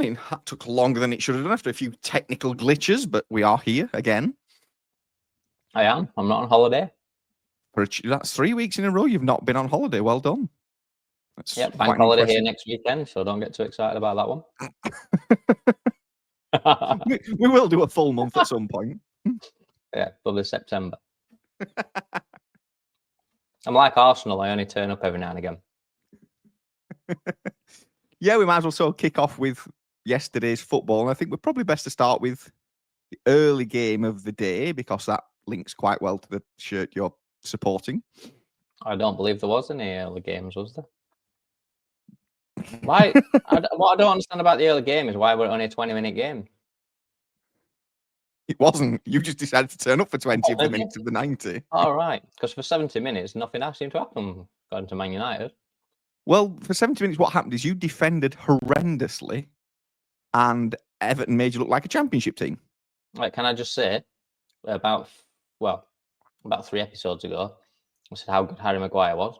mean, that took longer than it should have done after a few technical glitches, but we are here again. I am. I'm not on holiday. That's 3 weeks in a row you've not been on holiday. Well done. That's Yep, bank holiday here next weekend, so don't get too excited about that one. we will do a full month at some point. Yeah, probably September. I'm like Arsenal. I only turn up every now and again. Yeah, we might as well sort of kick off with yesterday's football. And I think we're probably best to start with the early game of the day because that links quite well to the shirt you're supporting. I don't believe there was any early games, was there? Why? What I don't understand about the early game is why we're only a 20-minute game. It wasn't. You just decided to turn up for 20 of the minutes of the 90. All right. Because for 70 minutes, nothing else seemed to happen according to Man United. Well, for 70 minutes, what happened is you defended horrendously and Everton made you look like a championship team. Right, can I just say, about 3 episodes ago, I said how good Harry Maguire was.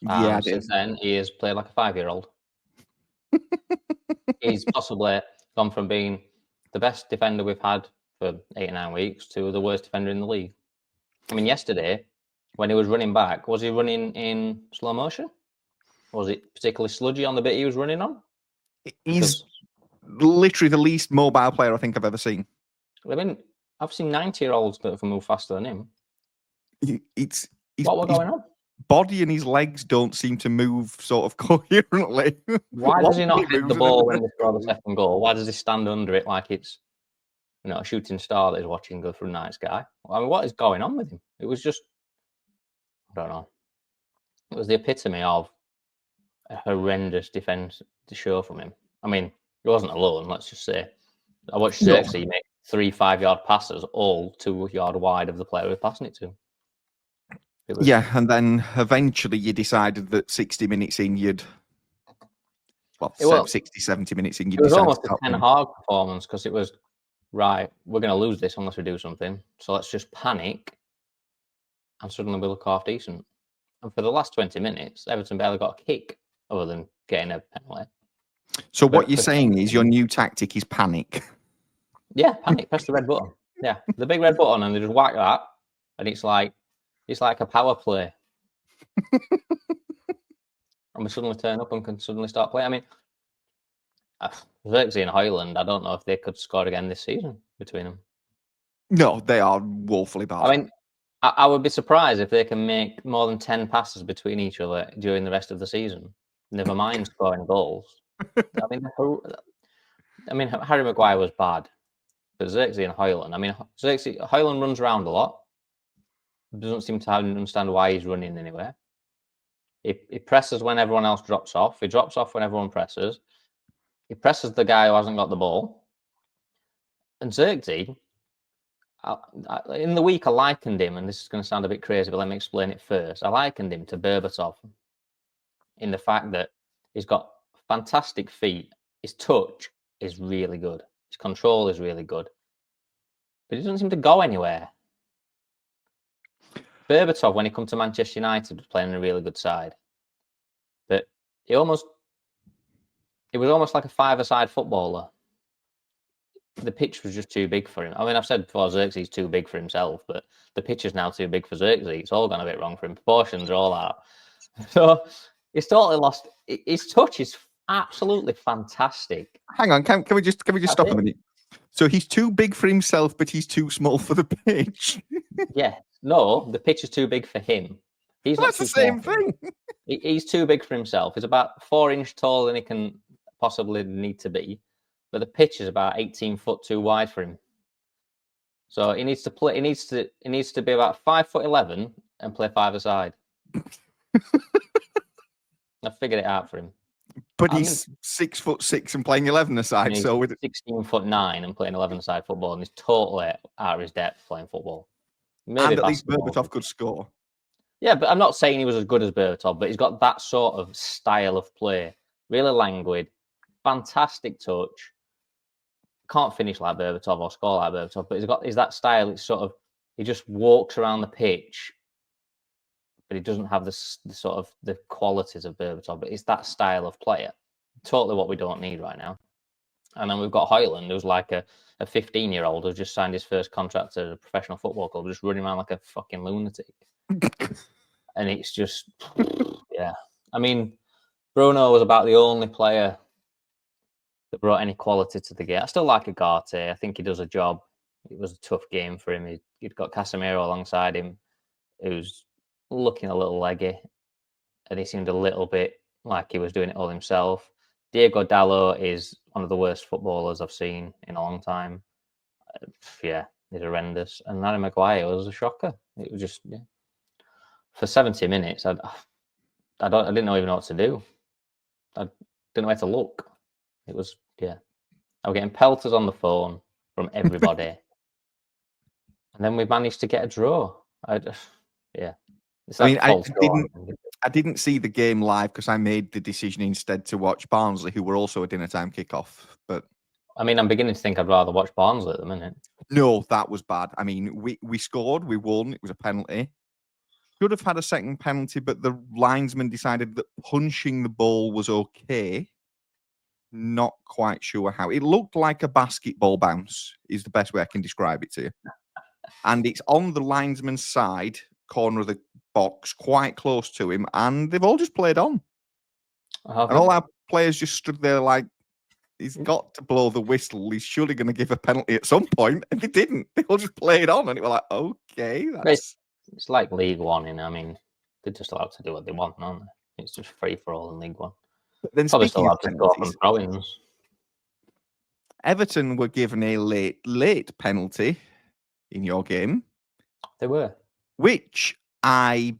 Yeah, since then, he has played like a 5-year-old. He's possibly gone from being the best defender we've had for 8 or 9 weeks to the worst defender in the league. I mean, yesterday, when he was running back, was he running in slow motion? Was it particularly sludgy on the bit he was running on? He's literally the least mobile player I think I've ever seen. I mean, I've seen 90-year-olds that can move faster than him. What was going on? Body and his legs don't seem to move sort of coherently. Why does he not hit the ball when they score the second goal? Why does he stand under it like it's, a shooting star that he's watching go through the night sky? I mean, what is going on with him? It was just, I don't know. It was the epitome of a horrendous defence to show from him. I mean, he wasn't alone, let's just say. I watched Xerxes make 3 5-yard passes, all 2 yard wide of the player he was passing it to. Yeah, and then eventually you decided that 60 minutes in, 60, 70 minutes in, it was almost a Ten Hag performance because it was, right, we're going to lose this unless we do something. So let's just panic and suddenly we look half decent. And for the last 20 minutes, Everton barely got a kick other than getting a penalty. So what you're saying is your new tactic is panic. Yeah, panic. Press the red button. Yeah, the big red button, and they just whack that, and it's like a power play. And we suddenly turn up and can suddenly start playing. I mean, Xerxes and Højlund, I don't know if they could score again this season between them. No, they are woefully bad. I mean, I would be surprised if they can make more than 10 passes between each other during the rest of the season. Never mind scoring goals. I mean, Harry Maguire was bad, but Xerxes and Højlund. I mean, Højlund runs around a lot. Doesn't seem to understand why he's running anywhere. He presses when everyone else drops off. He drops off when everyone presses. He presses the guy who hasn't got the ball. And Xerxes, in the week, I likened him, and this is going to sound a bit crazy, but let me explain it first. I likened him to Berbatov in the fact that he's got fantastic feet. His touch is really good. His control is really good. But he doesn't seem to go anywhere. Berbatov, when he come to Manchester United, was playing a really good side. But it was almost like a 5-a-side footballer. The pitch was just too big for him. I mean, I've said before, Xerxes is too big for himself, but the pitch is now too big for Xerxes. It's all gone a bit wrong for him. Proportions are all out. So he's totally lost. His touch is absolutely fantastic. Hang on, can we just stop a minute? So he's too big for himself, but he's too small for the pitch. Yeah, no, the pitch is too big for him. That's the same thing. He's too big for himself. He's about 4 inches taller than he can possibly need to be, but the pitch is about 18 foot too wide for him. So he needs to play. He needs to be about 5'11" and play 5-a-side. I figured it out for him. But he's 6'6" and playing 11-a-side. So with 16'9" and playing 11-a-side football, and he's totally out of his depth playing football. Maybe and at least Berbatov could score. Yeah, but I'm not saying he was as good as Berbatov, but he's got that sort of style of play. Really languid, fantastic touch. Can't finish like Berbatov or score like Berbatov, but he's that style. It's sort of, he just walks around the pitch, but he doesn't have the sort of the qualities of Berbatov. But it's that style of player. Totally what we don't need right now. And then we've got Hoyland, who's like a 15-year-old who's just signed his first contract at a professional football club, just running around like a fucking lunatic. And it's just, yeah. I mean, Bruno was about the only player that brought any quality to the game. I still like Ugarte. I think he does a job. It was a tough game for him. He'd got Casemiro alongside him, who's looking a little leggy, and he seemed a little bit like he was doing it all himself. Diego Dallo is one of the worst footballers I've seen in a long time. Yeah, he's horrendous. And Harry Maguire was a shocker. It was just, yeah. For 70 minutes, I didn't know even know what to do. I didn't know where to look. It was, yeah. I was getting pelters on the phone from everybody. And then we managed to get a draw. Yeah. It's like I didn't see the game live because I made the decision instead to watch Barnsley, who were also a dinner time kickoff. But I mean, I'm beginning to think I'd rather watch Barnsley at the minute. No, that was bad. I mean, we scored, we won. It was a penalty. Should have had a second penalty, but the linesman decided that punching the ball was okay. Not quite sure how. It looked like a basketball bounce, is the best way I can describe it to you. And it's on the linesman's side, corner of the box, quite close to him, and they've all just played on. And all our players just stood there like, he's got to blow the whistle. He's surely going to give a penalty at some point. And they didn't. They all just played on, and it was like, okay, that's... It's like League One, and I mean, they're just allowed to do what they want, aren't they? It's just free for all in League One. But then probably speaking still of allowed to go up and throw-ins. Everton were given a late penalty in your game. They were. Which I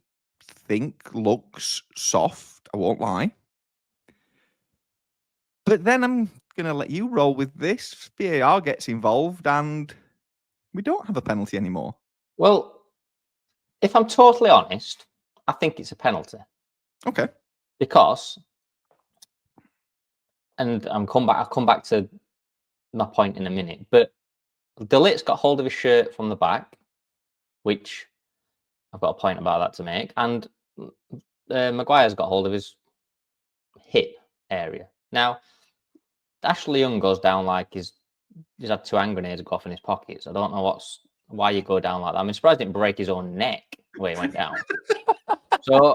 think looks soft, I won't lie. But then I'm going to let you roll with this. VAR gets involved and we don't have a penalty anymore. Well, if I'm totally honest, I think it's a penalty. Okay. Because, and I'll come back to my point in a minute, but De Ligt's got hold of his shirt from the back, which I've got a point about that to make, and Maguire's got hold of his hip area. Now, Ashley Young goes down like he's had 2 hand grenades go off in his pockets. I don't know why you go down like that. I'm surprised he didn't break his own neck where he went down. So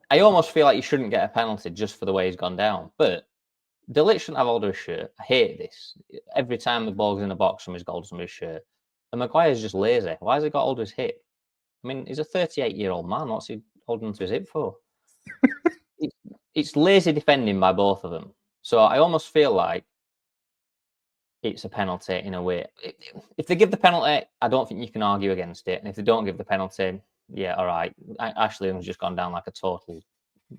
I almost feel like you shouldn't get a penalty just for the way he's gone down. But De Ligt shouldn't have hold of his shirt. I hate this. Every time the ball's in the box, somebody's got hold of somebody's shirt. And Maguire's just lazy. Why has he got hold of his hip? I mean, he's a 38-year-old man. What's he holding onto his hip for? It's lazy defending by both of them. So I almost feel like it's a penalty in a way. If they give the penalty, I don't think you can argue against it. And if they don't give the penalty, yeah, all right. Ashley Young's just gone down like a total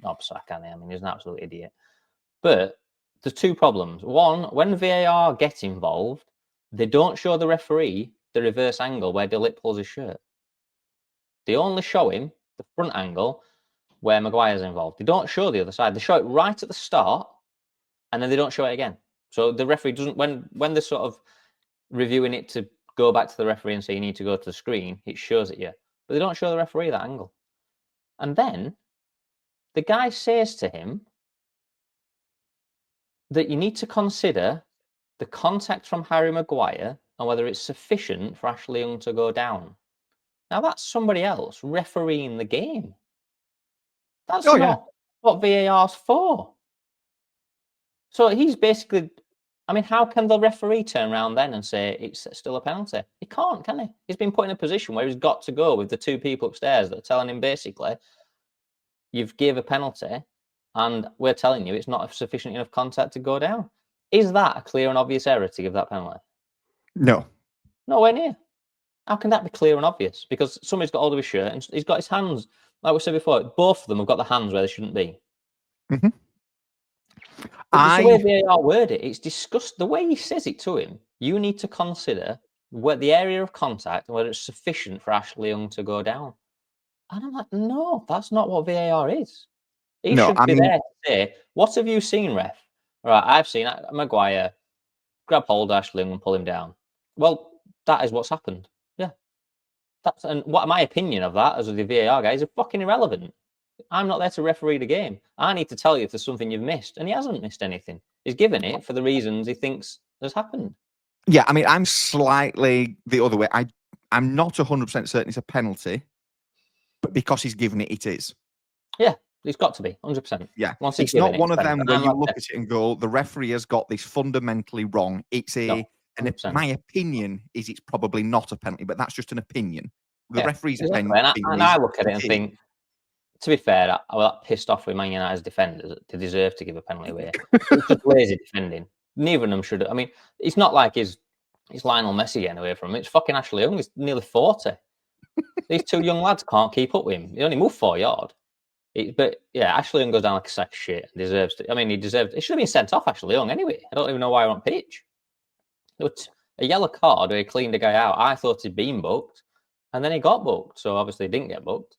knobsack, hasn't he? I mean, he's an absolute idiot. But there's 2 problems. One, when VAR get involved, they don't show the referee the reverse angle where De Ligt pulls his shirt. They only show him the front angle where Maguire's involved. They don't show the other side. They show it right at the start, and then they don't show it again. So the referee doesn't, when they're sort of reviewing it to go back to the referee and say you need to go to the screen, it shows it you. But they don't show the referee that angle. And then the guy says to him that you need to consider the contact from Harry Maguire and whether it's sufficient for Ashley Young to go down. Now, that's somebody else refereeing the game. That's not what VAR's for. So he's basically, I mean, how can the referee turn around then and say it's still a penalty? He can't, can he? He's been put in a position where he's got to go with the 2 people upstairs that are telling him basically, you've gave a penalty and we're telling you it's not a sufficient enough contact to go down. Is that a clear and obvious error to give that penalty? No. Nowhere near. How can that be clear and obvious? Because somebody's got hold of his shirt and he's got his hands, like we said before, both of them have got the hands where they shouldn't be. Mm-hmm. It's the way VAR word it. It's discussed. The way he says it to him, you need to consider where the area of contact and whether it's sufficient for Ashley Young to go down. And I'm like, no, that's not what VAR is. He should be there to say, what have you seen, ref? All right, I've seen Maguire grab hold of Ashley Young and pull him down. Well, that is what's happened. Yeah. And what my opinion of that as the VAR guy is fucking irrelevant. I'm not there to referee the game. I need to tell you if there's something you've missed. And he hasn't missed anything. He's given it for the reasons he thinks has happened. Yeah, I mean, I'm slightly the other way. I'm not 100% certain it's a penalty, but because he's given it, it is. Yeah, it's got to be 100%. Yeah, Once he's it's not given one it's of them penalty. when you Like look at it and go, the referee has got this fundamentally wrong. It's no, and 100%. my opinion is it's probably not a penalty, but that's just an opinion. The referee's exactly. opinion And is I look at it and think, to be fair, I was that pissed off with Man United's defenders. They deserve to give a penalty away. It's just lazy defending. Neither of them should. I mean, it's not like it's Lionel Messi getting away from him. It's fucking Ashley Young. He's nearly 40. These two young lads can't keep up with him. He only moved 4 yards. But yeah, Ashley Young goes down like a sack of shit and deserves to. I mean, he should have been sent off, Ashley Young, anyway. I don't even know why he on pitch. There was a yellow card where he cleaned the guy out. I thought he'd been booked, and then he got booked. So obviously he didn't get booked.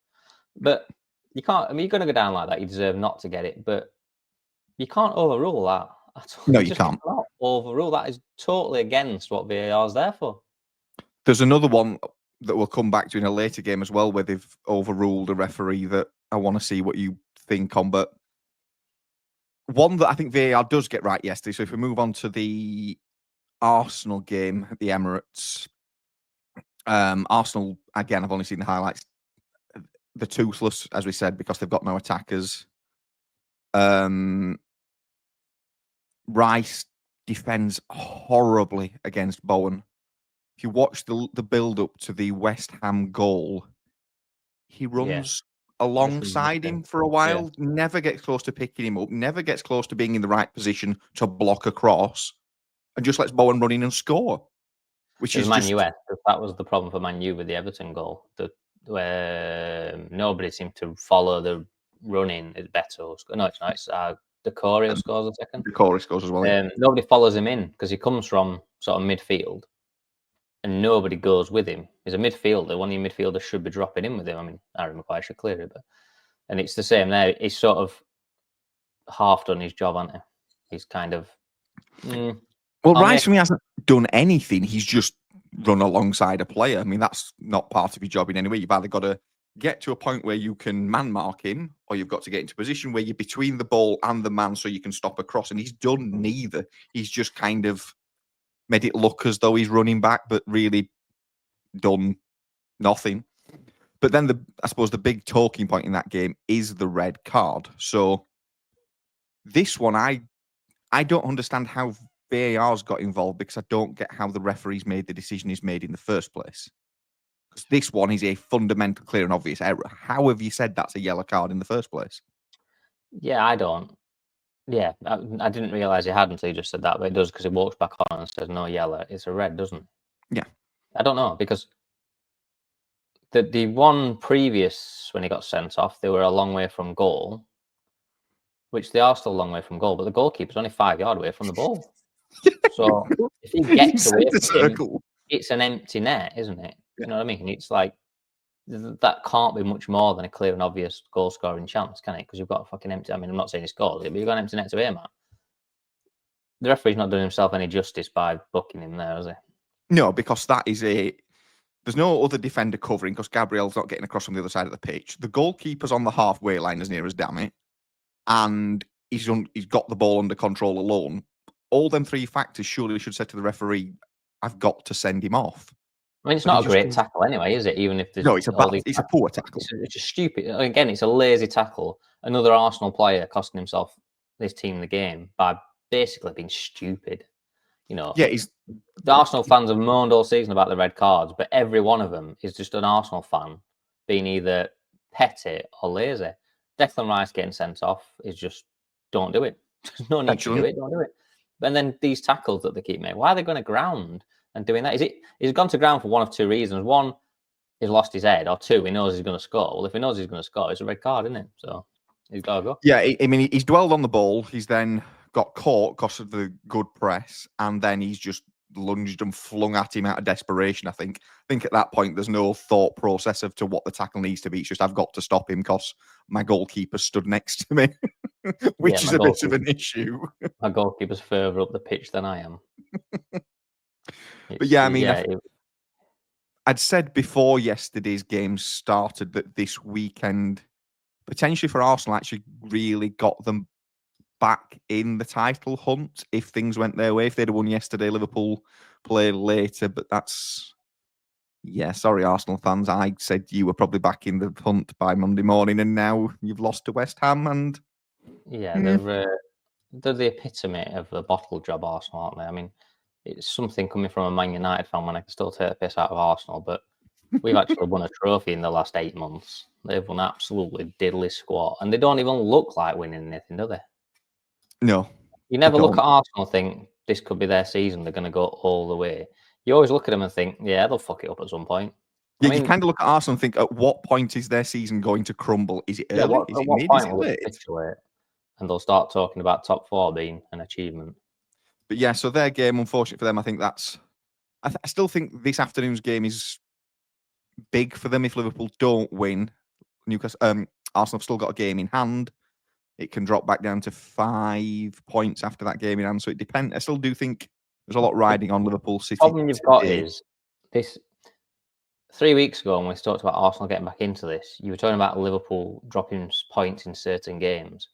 But you can't. I mean, you're going to go down like that. You deserve not to get it, but you can't overrule that. No, you can't. Overrule that is totally against what VAR is there for. There's another one that we'll come back to in a later game as well, where they've overruled a referee that I want to see what you think on. But one that I think VAR does get right yesterday. So if we move on to the Arsenal game at the Emirates, Arsenal again. I've only seen the highlights. The toothless, as we said, because they've got no attackers. Rice defends horribly against Bowen. If you watch the build up to the West Ham goal, he runs alongside him for a while, never gets close to picking him up, never gets close to being in the right position to block across, and just lets Bowen run in and score. Which is Man U. That was the problem for Man U with the Everton goal. Where nobody seemed to follow the running. It's Beto. No, it's not. It's Decore who scores a second. Decore scores as well. Yeah. Nobody follows him in because he comes from sort of midfield, and nobody goes with him. He's a midfielder. One of your midfielders should be dropping in with him. I mean, Harry Maguire should clear it, and it's the same there. He's sort of half done his job, hasn't he? He's kind of. Well, Rice for me hasn't done anything. He's just run alongside a player. I mean, that's not part of your job in any way. You've either got to get to a point where you can man mark him, or you've got to get into a position where you're between the ball and the man so you can stop a cross. And he's done neither. He's just kind of made it look as though he's running back, but really done nothing. But then I suppose the big talking point in that game is the red card. So this one, I don't understand how VAR's got involved, because I don't get how the referees made the decision he's made in the first place. Because this one is a fundamental, clear and obvious error. How have you said that's a yellow card in the first place? Yeah, I don't. Yeah, I didn't realise he had until you just said that, but it does, because he walks back on and says no yellow. It's a red, doesn't it? Yeah. I don't know, because the one previous, when he got sent off, they were a long way from goal, which they are still a long way from goal, but the goalkeeper's only 5 yards away from the ball. So if he gets away from him, it's an empty net, isn't it? Yeah. You know what I mean? It's like, that can't be much more than a clear and obvious goal scoring chance, can it? Because you've got a fucking empty. I mean, I'm not saying he scored it, but you've got an empty net to aim at. The referee's not doing himself any justice by booking him there, is he? No, because that is there's no other defender covering, because Gabriel's not getting across from the other side of the pitch. The goalkeeper's on the halfway line as near as damn it, and he's got the ball under control alone. All them three factors surely should say to the referee, I've got to send him off. I mean, it's not a great tackle anyway, is it? Even if there's no, it's a poor tackle. It's just stupid. Again, it's a lazy tackle. Another Arsenal player costing himself, his team, the game by basically being stupid. You know, yeah, the Arsenal fans have moaned all season about the red cards, but every one of them is just an Arsenal fan being either petty or lazy. Declan Rice getting sent off is just, don't do it. There's no need to do it. Don't do it. And then these tackles that they keep making, why are they going to ground and doing that? He's gone to ground for one of two reasons. One, he's lost his head, or two, he knows he's going to score. Well, if he knows he's going to score, it's a red card, isn't it? So he's got to go. Yeah, I mean, he's dwelled on the ball. He's then got caught because of the good press, and then he's just lunged and flung at him out of desperation. I think at that point, there's no thought process of to what the tackle needs to be. It's just, I've got to stop him because my goalkeeper stood next to me, which is a bit of an issue. My goalkeeper's further up the pitch than I am. But yeah, I mean, I'd said before yesterday's game started that this weekend, potentially for Arsenal, actually really got them back in the title hunt if things went their way. If they'd have won yesterday, Liverpool play later. But that's, yeah, sorry, Arsenal fans. I said you were probably back in the hunt by Monday morning, and now you've lost to West Ham. And yeah, they're the epitome of the bottle job, Arsenal, aren't they? I mean, it's something coming from a Man United fan when I can still take the piss out of Arsenal, but we've actually won a trophy in the last 8 months. They've won absolutely diddly squat, and they don't even look like winning anything, do they? No. You never look at Arsenal and think this could be their season. They're going to go all the way. You always look at them and think, yeah, they'll fuck it up at some point. Yeah, you kind of look at Arsenal and think, at what point is their season going to crumble? Is it early? Is it mid? Is it late? And they'll start talking about top 4 being an achievement. But yeah, so their game, unfortunately for them, I think that's. I still think this afternoon's game is big for them. If Liverpool don't win, Arsenal have still got a game in hand. It can drop back down to 5 points after that game in hand. So it depends. I still do think there's a lot riding on Liverpool City. The problem you've got is this. 3 weeks ago, when we talked about Arsenal getting back into this, you were talking about Liverpool dropping points in certain games.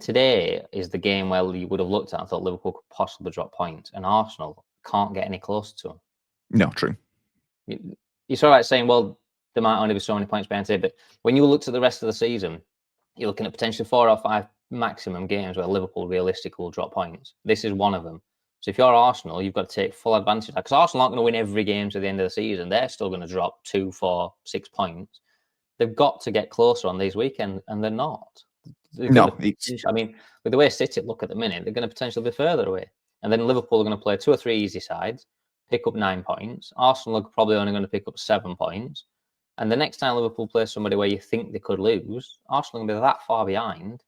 Today is the game where you would have looked at and thought Liverpool could possibly drop points, and Arsenal can't get any closer to them. No, true. You're sort of like saying, well, there might only be so many points behind today, but when you looked at the rest of the season, you're looking at potentially 4 or 5 maximum games where Liverpool realistically will drop points. This is one of them. So if you're Arsenal, you've got to take full advantage of that, because Arsenal aren't going to win every game to the end of the season. They're still going to drop 2, 4, 6 points. They've got to get closer on these weekends, and they're not. I mean, with the way City look at the minute, they're going to potentially be further away. And then Liverpool are going to play 2 or 3 easy sides, pick up 9 points. Arsenal are probably only going to pick up 7 points. And the next time Liverpool play somebody where you think they could lose, Arsenal are going to be that far behind.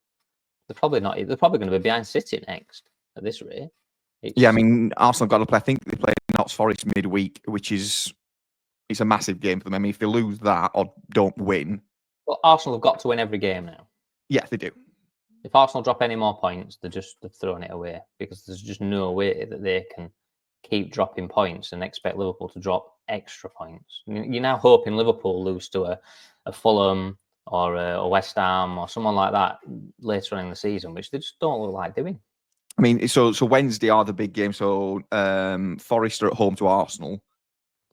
They're probably not. They're probably going to be behind City next at this rate. Yeah, I mean, Arsenal have got to play. I think they play Notts Forest midweek, which is it's a massive game for them. I mean, if they lose that or don't win, well, Arsenal have got to win every game now. Yeah, they do. If Arsenal drop any more points, they're throwing it away, because there's just no way that they can keep dropping points and expect Liverpool to drop extra points. You're now hoping Liverpool lose to a Fulham or a West Ham or someone like that later on in the season, which they just don't look like doing. I mean, so Wednesday are the big games. So Forest are at home to Arsenal,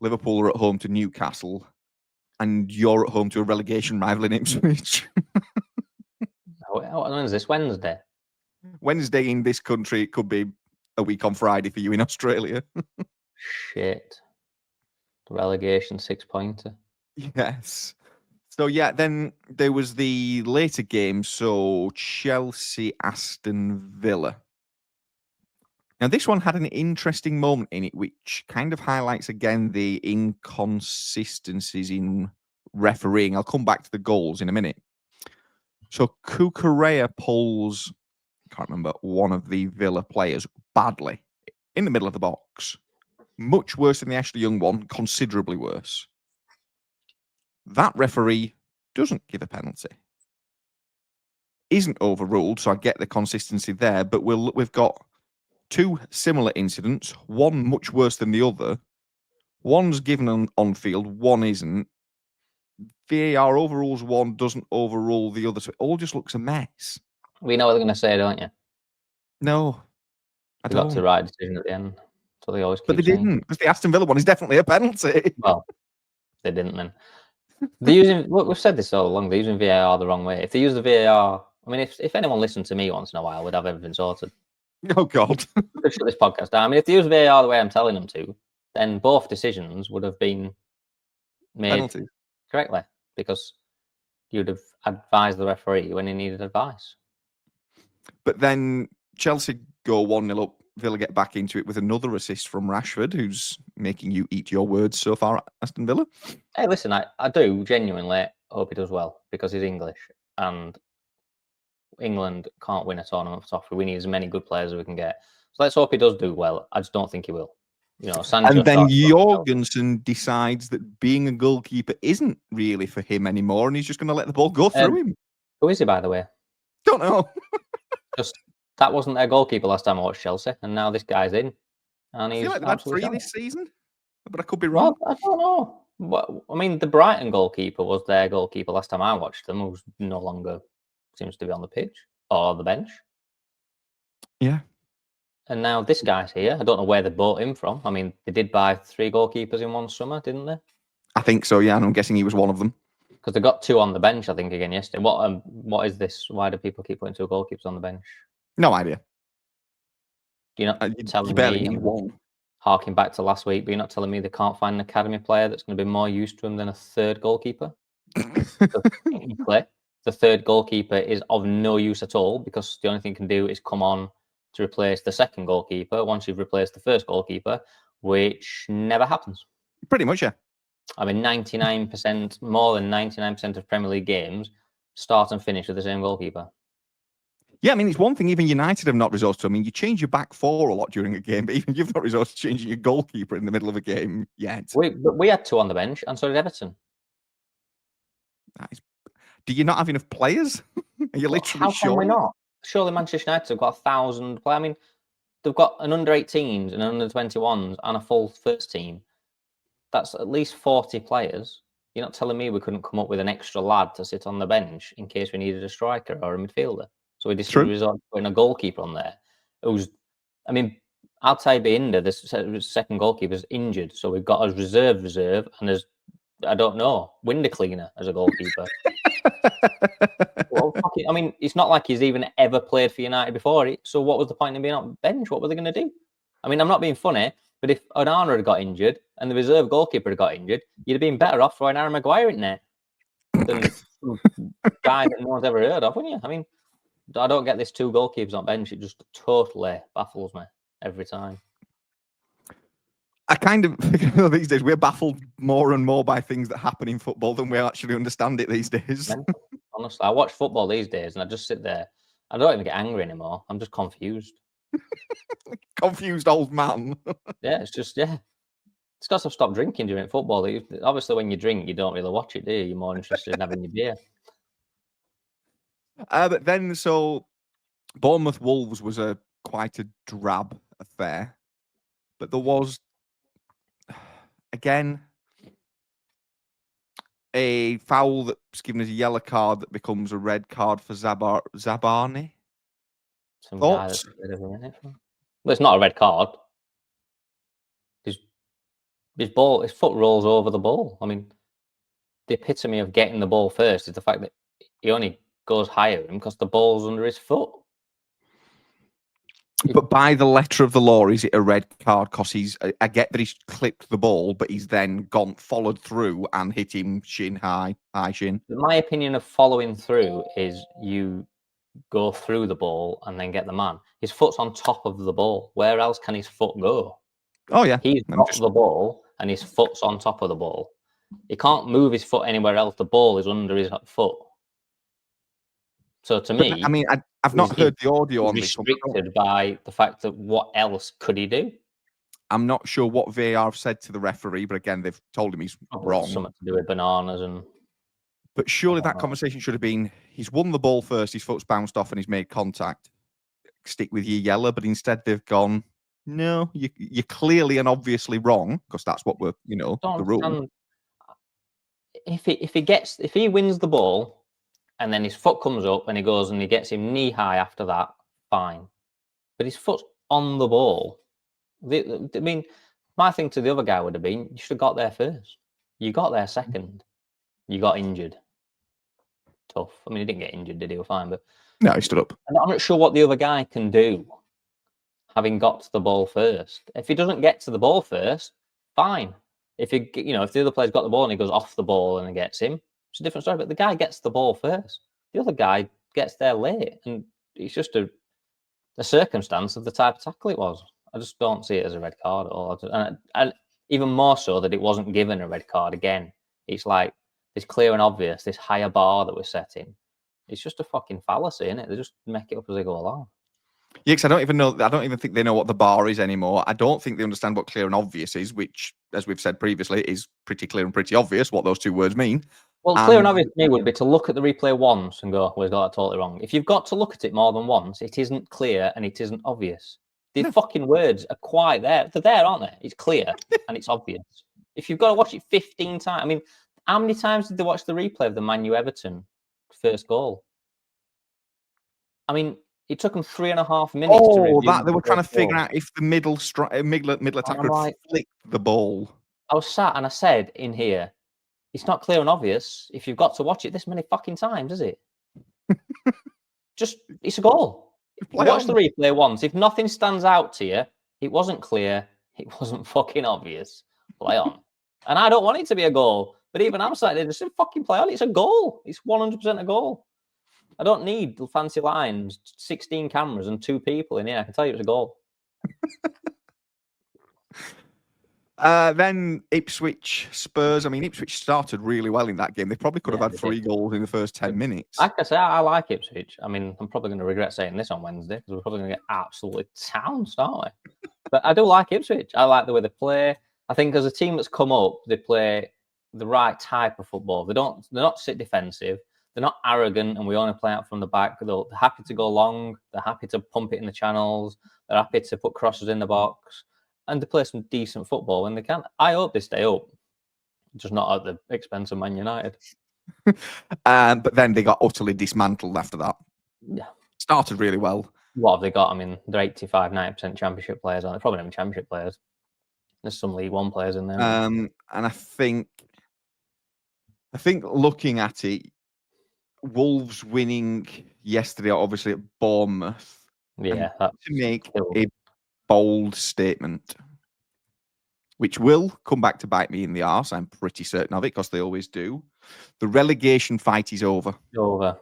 Liverpool are at home to Newcastle, and you're at home to a relegation rival in Ipswich. When is this? Wednesday? Wednesday in this country, it could be a week on Friday for you in Australia. Shit. The relegation 6-pointer. Yes. So, yeah, then there was the later game. So, Chelsea, Aston Villa. Now, this one had an interesting moment in it, which kind of highlights, again, the inconsistencies in refereeing. I'll come back to the goals in a minute. So, Cucurella pulls, I can't remember, one of the Villa players badly in the middle of the box. Much worse than the Ashley Young one, considerably worse. That referee doesn't give a penalty. Isn't overruled, so I get the consistency there, but we've got 2 similar incidents, one much worse than the other. One's given on field, one isn't. VAR overrules one, doesn't overrule the other, so it all just looks a mess. We know what they're going to say, don't you? No, I don't. Got to the right decision at the end. So they always keep but they saying. Didn't, because the Aston Villa one is definitely a penalty. Well, they didn't then. They're using. We've said this all along. They're using VAR the wrong way. If they use the VAR, I mean, if anyone listened to me once in a while, we'd have everything sorted. Oh God! Could shut this podcast down. I mean, if they use VAR the way I'm telling them to, then both decisions would have been made penalties correctly, because you'd have advised the referee when he needed advice. But then Chelsea go 1-0 up. Villa get back into it with another assist from Rashford, who's making you eat your words so far, Aston Villa. Hey, listen, I do genuinely hope he does well, because he's English, and England can't win a tournament for Toffee. We need as many good players as we can get. So let's hope he does do well. I just don't think he will. You know, Sancho. And then Jorgensen decides that being a goalkeeper isn't really for him anymore, and he's just going to let the ball go through him. Who is he, by the way? Don't know. Just that wasn't their goalkeeper last time I watched Chelsea, and now this guy's in. And I he's feel like they've had 3 this season, but I could be wrong. Well, I don't know. Well, I mean, the Brighton goalkeeper was their goalkeeper last time I watched them, who's no longer seems to be on the pitch or the bench. Yeah. And now this guy's here. I don't know where they bought him from. I mean, they did buy 3 goalkeepers in one summer, didn't they? I think so, yeah, and I'm guessing he was one of them. Because they got 2 on the bench, I think, again yesterday. What is this? Why do people keep putting 2 goalkeepers on the bench? No idea. You're not You telling barely me, need one. harking back to last week, but you're not telling me they can't find an academy player that's going to be more used to him than a third goalkeeper? Technically, the third goalkeeper is of no use at all because the only thing he can do is come on to replace the second goalkeeper once you've replaced the first goalkeeper, which never happens. Pretty much, yeah. I mean, 99%, more than 99% of Premier League games start and finish with the same goalkeeper. Yeah, I mean, it's one thing even United have not resorted to. I mean, you change your back 4 a lot during a game, but even you've not resorted to changing your goalkeeper in the middle of a game yet. We had 2 on the bench, and so did Everton. Do you not have enough players? Are you literally How can we sure? not? Surely Manchester United have got 1,000 players. I mean, they've got an under-18s and an under-21s and a full first team. That's at least 40 players. You're not telling me we couldn't come up with an extra lad to sit on the bench in case we needed a striker or a midfielder. So we decided to resort to putting a goalkeeper on there. I mean, Altay Binder, the second goalkeeper, is injured. So we've got a reserve, and there's, I don't know, window cleaner as a goalkeeper. Well, I mean, it's not like he's even ever played for United before. So what was the point in being on the bench? What were they going to do? I mean, I'm not being funny, but if Onana had got injured and the reserve goalkeeper had got injured, you'd have been better off throwing Aaron Maguire in there than some guy that no one's ever heard of, wouldn't you? I mean, I don't get this 2 goalkeepers on bench. It just totally baffles me every time. I kind of these days we're baffled more and more by things that happen in football than we actually understand it these days. Honestly, I watch football these days and I just sit there. I don't even get angry anymore. I'm just confused. Confused old man. Yeah, it's just, yeah. It's because I've stopped drinking during football. Obviously, when you drink, you don't really watch it, do you? You're more interested in having your beer. But then, so Bournemouth Wolves was quite a drab affair, but there was again a foul that's given us a yellow card that becomes a red card for Zabarni. Some guy that's well, it's not a red card. His foot rolls over the ball. I mean, the epitome of getting the ball first is the fact that he only goes higher him because the ball's under his foot. But by the letter of the law, is it a red card? Because I get that he's clipped the ball, but he's then followed through and hit him high shin. My opinion of following through is you go through the ball and then get the man. His foot's on top of the ball. Where else can his foot go? Oh, yeah. He's got the ball and his foot's on top of the ball. He can't move his foot anywhere else. The ball is under his foot. So to me, I mean, I've not heard the audio on this. Restricted by the fact that what else could he do? I'm not sure what VAR have said to the referee, but again, they've told him he's wrong. Something to do with bananas and. But surely that conversation should have been: he's won the ball first, his foot's bounced off, and he's made contact. Stick with your yellow, but instead they've gone. No, you're clearly and obviously wrong because that's what we're, the rule. If he wins the ball, and then his foot comes up and he goes and he gets him knee high after that, fine. But his foot's on the ball. I mean, my thing to the other guy would have been, you should have got there first. You got there second. You got injured. Tough. I mean, he didn't get injured, did he? We're fine, but no, he stood up. I'm not sure what the other guy can do, having got to the ball first. If he doesn't get to the ball first, fine. If if the other player's got the ball and he goes off the ball and he gets him, it's a different story. But the guy gets the ball first. The other guy gets there late, and it's just a circumstance of the type of tackle it was. I just don't see it as a red card at all. And even more so that it wasn't given a red card again. It's like this clear and obvious, this higher bar that we're setting. It's just a fucking fallacy, isn't it? They just make it up as they go along. Yeah, because I don't even think they know what the bar is anymore. I don't think they understand what clear and obvious is, which, as we've said previously, is pretty clear and pretty obvious what those two words mean. Well, clear and obvious to me would be to look at the replay once and go, "We got that totally wrong." If you've got to look at it more than once, it isn't clear and it isn't obvious. The fucking words are quite there. They're there, aren't they? It's clear and it's obvious. If you've got to watch it 15 times, I mean, how many times did they watch the replay of the Man U Everton first goal? I mean, It took them 3.5 minutes to review. That they were trying to figure out if the middle attacker had flicked the ball. I was sat and I said in here, it's not clear and obvious if you've got to watch it this many fucking times, is it? Just, it's a goal. Watch the replay once. If nothing stands out to you, it wasn't clear, it wasn't fucking obvious. Play on. And I don't want it to be a goal, but even I'm sat there, just fucking play on. It's a goal. It's 100% a goal. I don't need fancy lines, 16 cameras and 2 people in here. I can tell you it's a goal. Then Ipswich Spurs. I mean, Ipswich started really well in that game. They probably could have had 3 goals in the first 10 minutes. Like I say, I like Ipswich. I mean, I'm probably going to regret saying this on Wednesday because we're probably going to get absolutely trounced, aren't we? But I do like Ipswich. I like the way they play. I think as a team that's come up, they play the right type of football. They're not sit defensive. They're not arrogant and we only play out from the back. They're happy to go long. They're happy to pump it in the channels. They're happy to put crosses in the box. And they play some decent football when they can. I hope they stay up, just not at the expense of Man United. But then they got utterly dismantled after that. Yeah. Started really well. What have they got? I mean, they're 85, 90% championship players, aren't they? Probably not even championship players. There's some League One players in there. And I think looking at it, Wolves winning yesterday, obviously at Bournemouth. Yeah, to make a bold statement, which will come back to bite me in the arse. I'm pretty certain of it because they always do. The relegation fight is over. Over.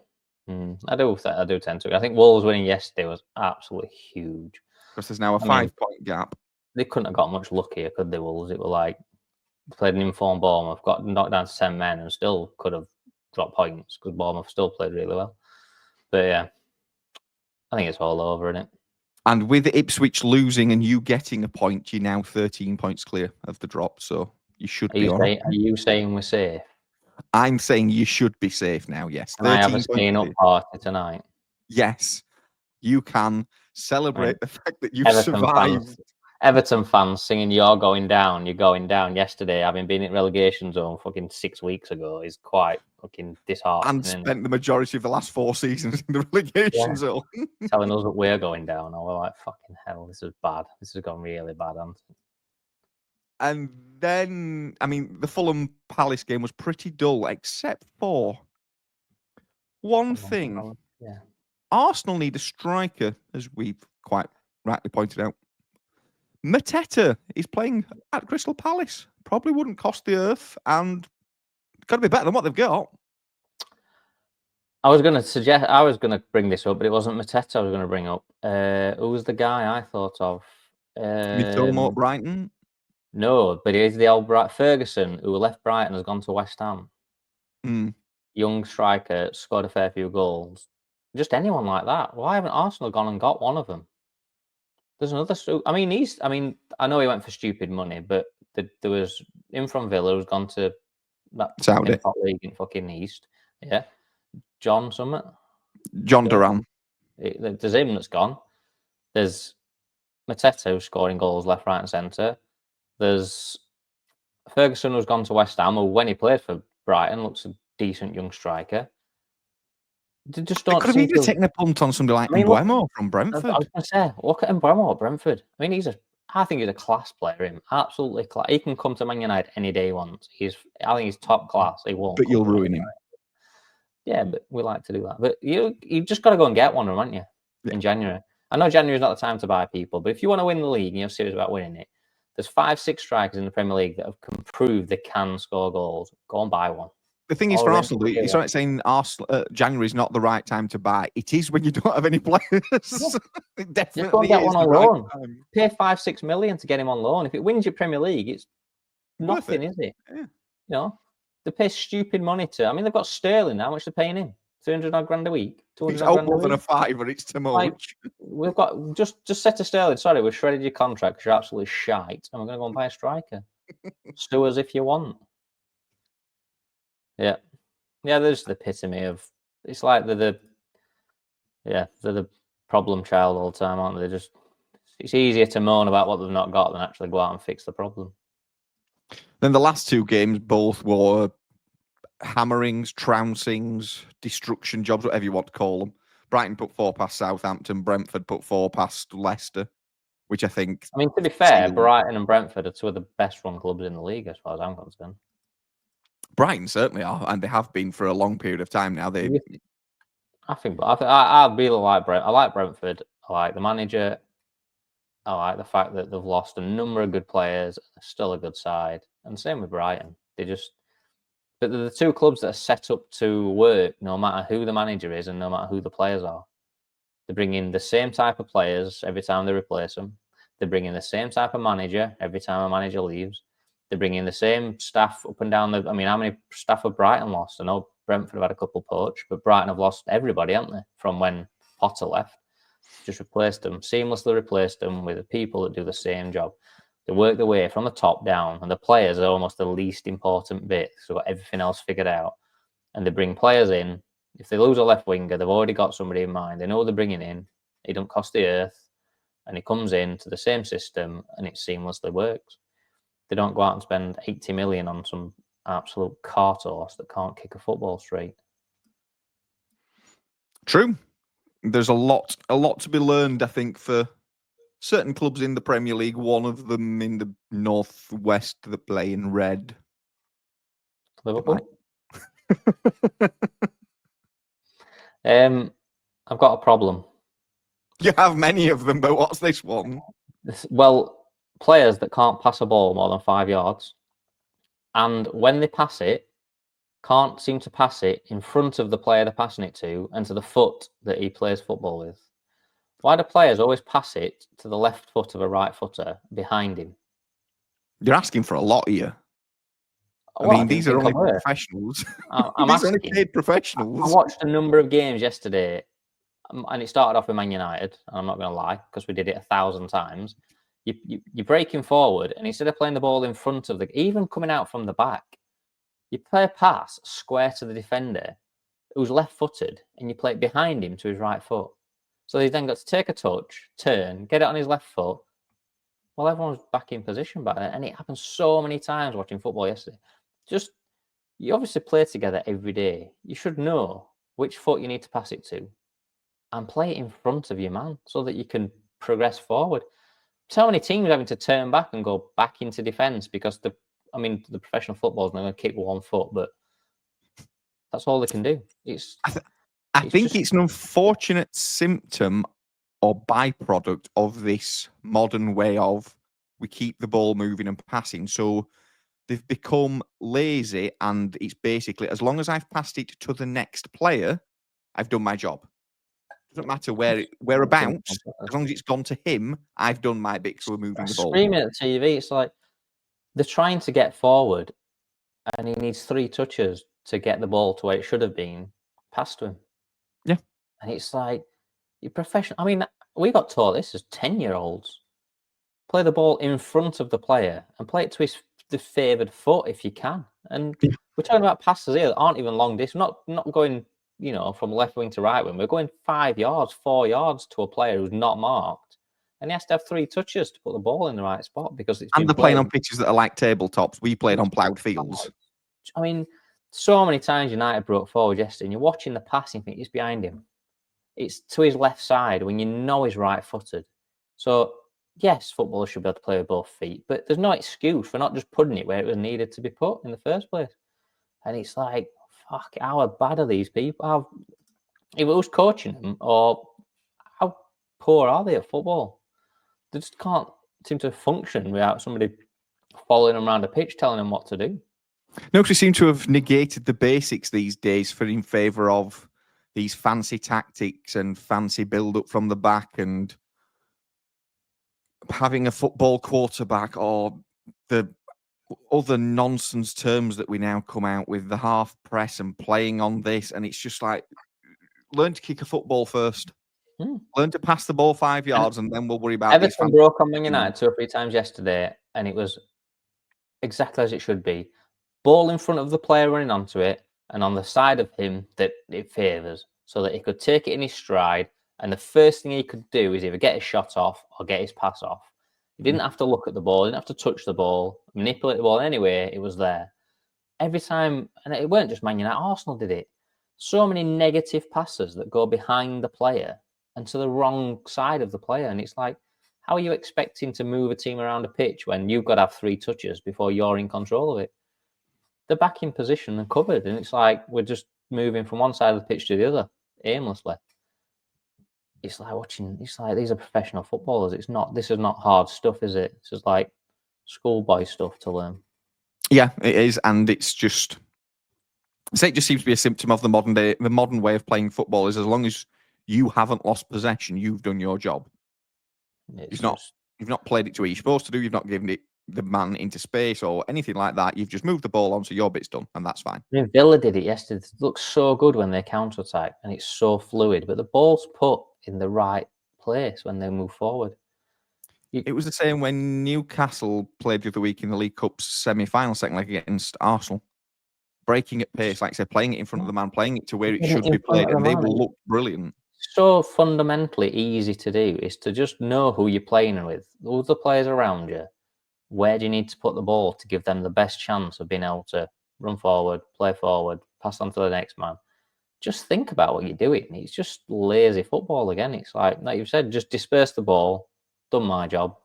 I do tend to. I think Wolves winning yesterday was absolutely huge because there's now a 5-point gap. They couldn't have got much luckier, could they? Wolves. It were like they played an informed Bournemouth, got knocked down to 10 men, and still could have dropped points because Bournemouth still played really well. But yeah, I think it's all over, isn't it? And with Ipswich losing and you getting a point, you're now 13 points clear of the drop. So you should be on. Are you saying we're safe? I'm saying you should be safe now, yes. Can I have a staying up party tonight? Yes. You can celebrate the fact that you've survived. Everton fans singing "You're going down, you're going down" yesterday, having been in relegation zone fucking 6 weeks ago, is quite fucking disheartening. And spent the majority of the last 4 seasons in the relegation zone. Telling us that we're going down. And we're like, fucking hell, this is bad. This has gone really bad, hasn't it? And then, I mean, the Fulham Palace game was pretty dull, except for one thing. Yeah. Arsenal need a striker, as we've quite rightly pointed out. Mateta is playing at Crystal Palace. Probably wouldn't cost the earth, and got to be better than what they've got. I was going to bring this up, but it wasn't Mateta I was going to bring up. Who was the guy I thought of? Mitoma at Brighton? No, but it is the old Ferguson, who left Brighton, has gone to West Ham. Young striker, scored a fair few goals. Just anyone like that. Why haven't Arsenal gone and got one of them? There's another. I know he went for stupid money, but there was him from Villa who's gone to that Saudi top league in fucking East. Yeah, John Duran. There's him that's gone. There's Mateta who's scoring goals left, right, and centre. There's Ferguson who's gone to West Ham, who when he played for Brighton looks a decent young striker. They just don't. Could have even taken a punt on somebody like Mbeumo from Brentford. I was going to say, look at Mbeumo at Brentford. I mean, I think he's a class player. Him, absolutely class. He can come to Man United any day he wants. I think he's top class. He won't. But you'll ruin him. Yeah, but we like to do that. But you just got to go and get one of them, haven't you? Yeah. In January. I know January is not the time to buy people, but if you want to win the league and you're serious about winning it, there's 5-6 strikers in the Premier League that can prove they can score goals. Go and buy one. The thing is for Arsenal, it's not saying January is not the right time to buy. It is when you don't have any players. It definitely just go and get one on loan. Right, pay 5-6 million to get him on loan. If it wins your Premier League, it's nothing, is it? Yeah. You know, they pay stupid money to. I mean, they've got Sterling now. How much they're paying him? 300 odd grand a week. 200 it's grand more than a fiver. It's too much. Like, we've got just set to Sterling. Sorry, we've shredded your contract because you're absolutely shite, and we're going to go and buy a striker. Sue us if you want. Yeah. Yeah, there's the epitome of. It's like they're the problem child all the time, aren't they? It's easier to moan about what they've not got than actually go out and fix the problem. Then the last 2 games both were hammerings, trouncings, destruction jobs, whatever you want to call them. Brighton put 4 past Southampton, Brentford put 4 past Leicester, which I think... I mean, to be fair, Brighton and Brentford are two of the best-run clubs in the league, as far as I'm concerned. Brighton certainly are, and they have been for a long period of time now. I think I really like Brent. I like Brentford. I like the manager. I like the fact that they've lost a number of good players. They're still a good side, and same with Brighton. But they're the two clubs that are set up to work, no matter who the manager is and no matter who the players are. They bring in the same type of players every time they replace them. They bring in the same type of manager every time a manager leaves. They bring in the same staff up and down the... I mean, how many staff have Brighton lost? I know Brentford have had a couple poached, but Brighton have lost everybody, haven't they, from when Potter left? Just replaced them, seamlessly replaced them with the people that do the same job. They work their way from the top down, and the players are almost the least important bit. So got everything else figured out. And they bring players in. If they lose a left winger, they've already got somebody in mind. They know what they're bringing in. It don't cost the earth. And it comes into the same system, and it seamlessly works. They don't go out and spend 80 million on some absolute cart horse that can't kick a football straight. True. There's a lot to be learned, I think, for certain clubs in the Premier League. One of them in the northwest that play in red. Liverpool. I've got a problem. You have many of them, but what's this one? Well, players that can't pass a ball more than 5 yards, and when they pass it, can't seem to pass it in front of the player they're passing it to and to the foot that he plays football with. Why do players always pass it to the left foot of a right footer behind him? You're asking for a lot here. I mean, these are only professionals. These are only paid professionals. I watched a number of games yesterday, and it started off with Man United, and I'm not going to lie, because we did it 1,000 times. You're breaking forward, and instead of playing the ball in front of even coming out from the back, you play a pass square to the defender who's left-footed, and you play it behind him to his right foot. So he's then got to take a touch, turn, get it on his left foot. Well, everyone's back in position back then, and it happened so many times watching football yesterday. You obviously play together every day. You should know which foot you need to pass it to and play it in front of your man so that you can progress forward. So many teams having to turn back and go back into defence because the professional football is not going to kick 1 foot, but that's all they can do. I think it's an unfortunate symptom or byproduct of this modern way of we keep the ball moving and passing. So they've become lazy, and it's basically, as long as I've passed it to the next player, I've done my job. Doesn't matter whereabouts, as long as it's gone to him, I've done my bit, so we're moving the ball. Screaming at the TV, it's like they're trying to get forward, and he needs 3 touches to get the ball to where it should have been passed to him. Yeah. And it's like, you're professional. I mean, we got taught this as 10-year-olds. Play the ball in front of the player and play it to the favoured foot if you can. And we're talking about passes here that aren't even long distance. Not going, from left wing to right wing. We're going 5 yards, 4 yards to a player who's not marked. And he has to have 3 touches to put the ball in the right spot because it's. And they're playing on pitches that are like tabletops. We played on ploughed fields. I mean, so many times United broke forward yesterday, and you're watching the pass and you think it's behind him. It's to his left side when you know he's right-footed. So, yes, footballers should be able to play with both feet, but there's no excuse for not just putting it where it was needed to be put in the first place. And it's like, fuck, how bad are these people? If it was coaching them, or how poor are they at football? They just can't seem to function without somebody following them around a pitch telling them what to do. No, because we seem to have negated the basics these days in favour of these fancy tactics and fancy build-up from the back and having a football quarterback or the other nonsense terms that we now come out with, the half press and playing on this. And it's just like, learn to kick a football first. Learn to pass the ball 5 yards and then we'll worry about it. Everton broke on Man United 2 or 3 times yesterday, and it was exactly as it should be. Ball in front of the player running onto it, and on the side of him that it favours, so that he could take it in his stride, and the first thing he could do is either get his shot off or get his pass off. He didn't have to look at the ball, didn't have to touch the ball, manipulate the ball anyway, it was there. Every time, and it weren't just Man United, Arsenal did it. so many negative passes that go behind the player and to the wrong side of the player. And it's like, how are you expecting to move a team around a pitch when you've got to have 3 touches before you're in control of it? They're back in position and covered, and it's like we're just moving from one side of the pitch to the other aimlessly. It's like watching. It's like these are professional footballers. It's not. This is not hard stuff, is it? It's just like schoolboy stuff to learn. Yeah, it is, and it's just. So it just seems to be a symptom of the modern way of playing football. Is as long as you haven't lost possession, you've done your job. You've not played it to where you're supposed to do. You've not given it the man into space or anything like that. You've just moved the ball on, so your bit's done, and that's fine. I mean, Villa did it yesterday. It looks so good when they counter-attack, and it's so fluid, but the ball's put in the right place when they move forward. It was the same when Newcastle played the other week in the League Cup's semi-final second leg against Arsenal. Breaking at pace, like I said, playing it in front of the man, playing it to where it should be played, and they will look brilliant. So fundamentally easy to do is to just know who you're playing with, who's the players around you, where do you need to put the ball to give them the best chance of being able to run forward, play forward, pass on to the next man. Just think about what you're doing. It's just lazy football again. It's like you've said, just disperse the ball, done my job,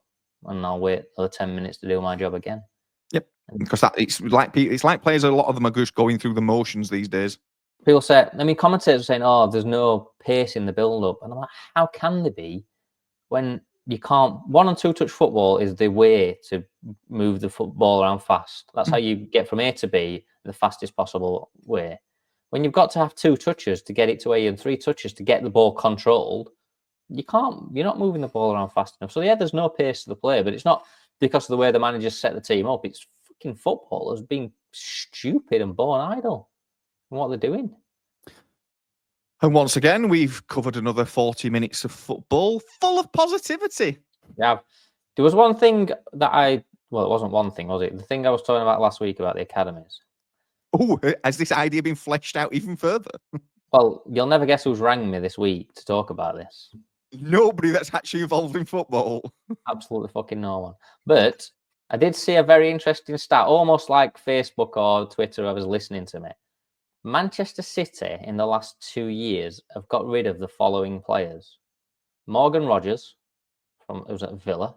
and I'll wait another 10 minutes to do my job again. Yep, because it's like players. A lot of them are just going through the motions these days. People say, commentators are saying, "Oh, there's no pace in the build-up," and I'm like, "How can there be when you can't?" 1 and 2 touch football is the way to move the football around fast. That's how you get from A to B the fastest possible way. When you've got to have 2 touches to get it to A and 3 touches to get the ball controlled, you can't. You're not moving the ball around fast enough. So yeah, there's no pace to the play, but it's not because of the way the managers set the team up. It's fucking footballers being stupid and born idle in what they're doing. And once again, we've covered another 40 minutes of football full of positivity. Yeah. There was one thing that well, it wasn't one thing, was it? The thing I was talking about last week about the academies. Oh, has this idea been fleshed out even further? Well, you'll never guess who's rang me this week to talk about this. Nobody that's actually involved in football. Absolutely fucking no one. But I did see a very interesting stat, almost like Facebook or Twitter, whoever's listening to me. Manchester City in the last 2 years have got rid of the following players. Morgan Rogers, who was at Villa,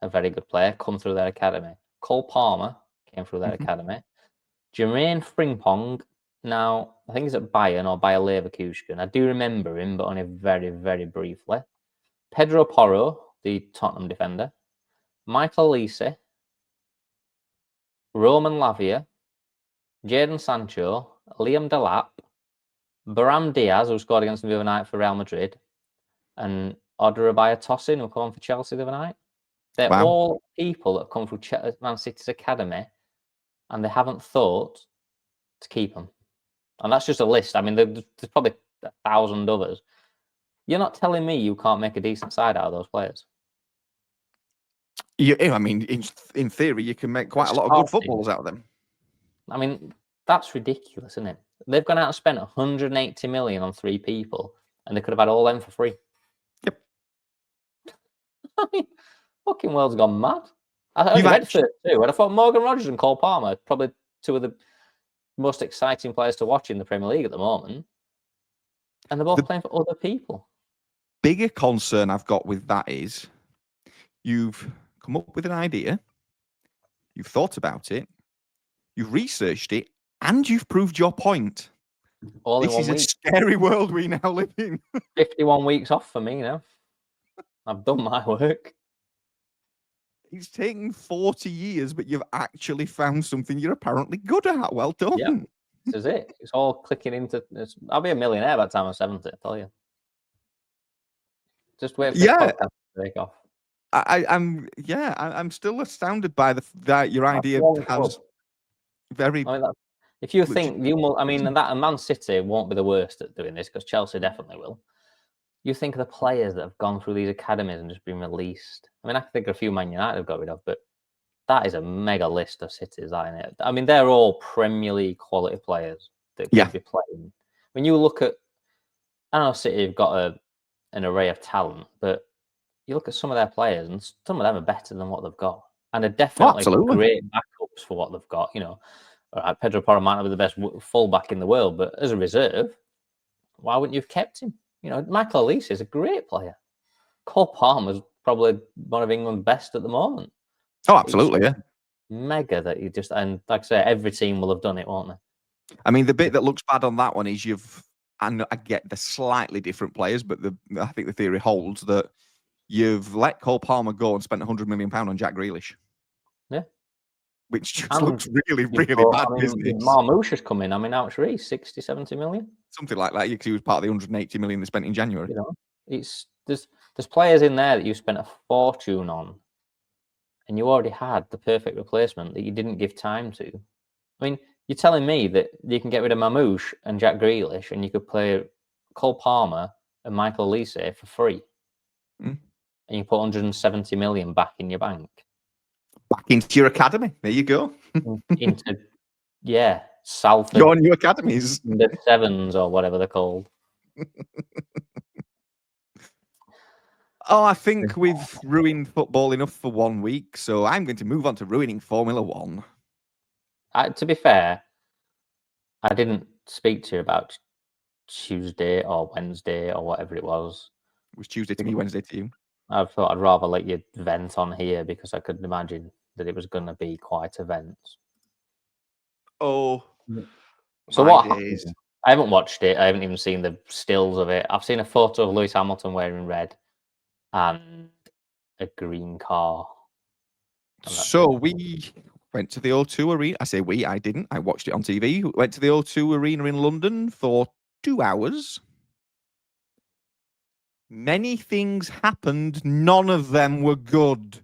a very good player, come through their academy. Cole Palmer came through their academy. Jermaine Frimpong, now I think he's at Bayern or Bayer Leverkusen. I do remember him, but only very, very briefly. Pedro Porro, the Tottenham defender. Michael Lise, Roman Lavia, Jadon Sancho, Liam Delap, Baram Diaz, who scored against them the other night for Real Madrid, and Odorobaya Tosin, who come on for Chelsea the other night. They're all people that have come from Man City's academy, and they haven't thought to keep them. And that's just a list. I mean, there's probably 1,000 others. You're not telling me you can't make a decent side out of those players. Yeah, I mean, in theory, you can make quite a lot of good footballers out of them. I mean, that's ridiculous, isn't it? They've gone out and spent 180 million on 3 people, and they could have had all them for free. Yep. I mean, fucking world's gone mad. I only read for 2, and I thought Morgan Rogers and Cole Palmer probably 2 of the most exciting players to watch in the Premier League at the moment, and they're both playing for other people. Bigger concern I've got with that is you've come up with an idea, you've thought about it, you've researched it, and you've proved your point. All this is a scary world we now live in. 51 weeks off for me now. I've done my work. It's taken 40 years, but you've actually found something you're apparently good at. Well done. Yeah, this is it. It's all clicking into... I'll be a millionaire by the time I'm 70, I tell you. Just wait for the podcast to take off. I'm still astounded by that your idea has very... I mean, if you think... that Man City won't be the worst at doing this, because Chelsea definitely will. You think of the players that have gone through these academies and just been released. I mean, I can think of a few Man United have got rid of, but that is a mega list of cities, isn't it? I mean, they're all Premier League quality players that could be playing. When you look at... I know City have got an array of talent, but you look at some of their players and some of them are better than what they've got. And they're definitely great backups for what they've got, you know. all right, Pedro Porro might not be the best fullback in the world, but as a reserve, why wouldn't you have kept him? You know, Michael Olise is a great player. Cole Palmer's probably one of England's best at the moment. Oh, absolutely, yeah. Mega that you just, and like I say, every team will have done it, won't they? I mean, the bit that looks bad on that one is I get the slightly different players, but I think the theory holds that you've let Cole Palmer go and spent £100 million on Jack Grealish. Yeah. Which just looks really, really bad business. Marmouche has come in. I mean, how much really? 60, 70 million? Something like that, because he was part of the 180 million they spent in January. You know, there's players in there that you spent a fortune on, and you already had the perfect replacement that you didn't give time to. I mean, you're telling me that you can get rid of Marmouche and Jack Grealish, and you could play Cole Palmer and Michael Olise for free, and you put 170 million back in your bank. Back into your academy. There you go. Salford. Your new academies. The Sevens or whatever they're called. Oh, I think we've ruined football enough for 1 week, so I'm going to move on to ruining Formula One. To be fair, I didn't speak to you about Tuesday or Wednesday or whatever it was. It was Tuesday to me, Wednesday to you. I thought I'd rather let you vent on here because I could imagine that it was going to be quite a vent. Oh, so what happened? I haven't watched it. I haven't even seen the stills of it. I've seen a photo of Lewis Hamilton wearing red and a green car. So we went to the O2 Arena. I say we, I didn't. I watched it on TV. Went to the O2 Arena in London for 2 hours. Many things happened. None of them were good.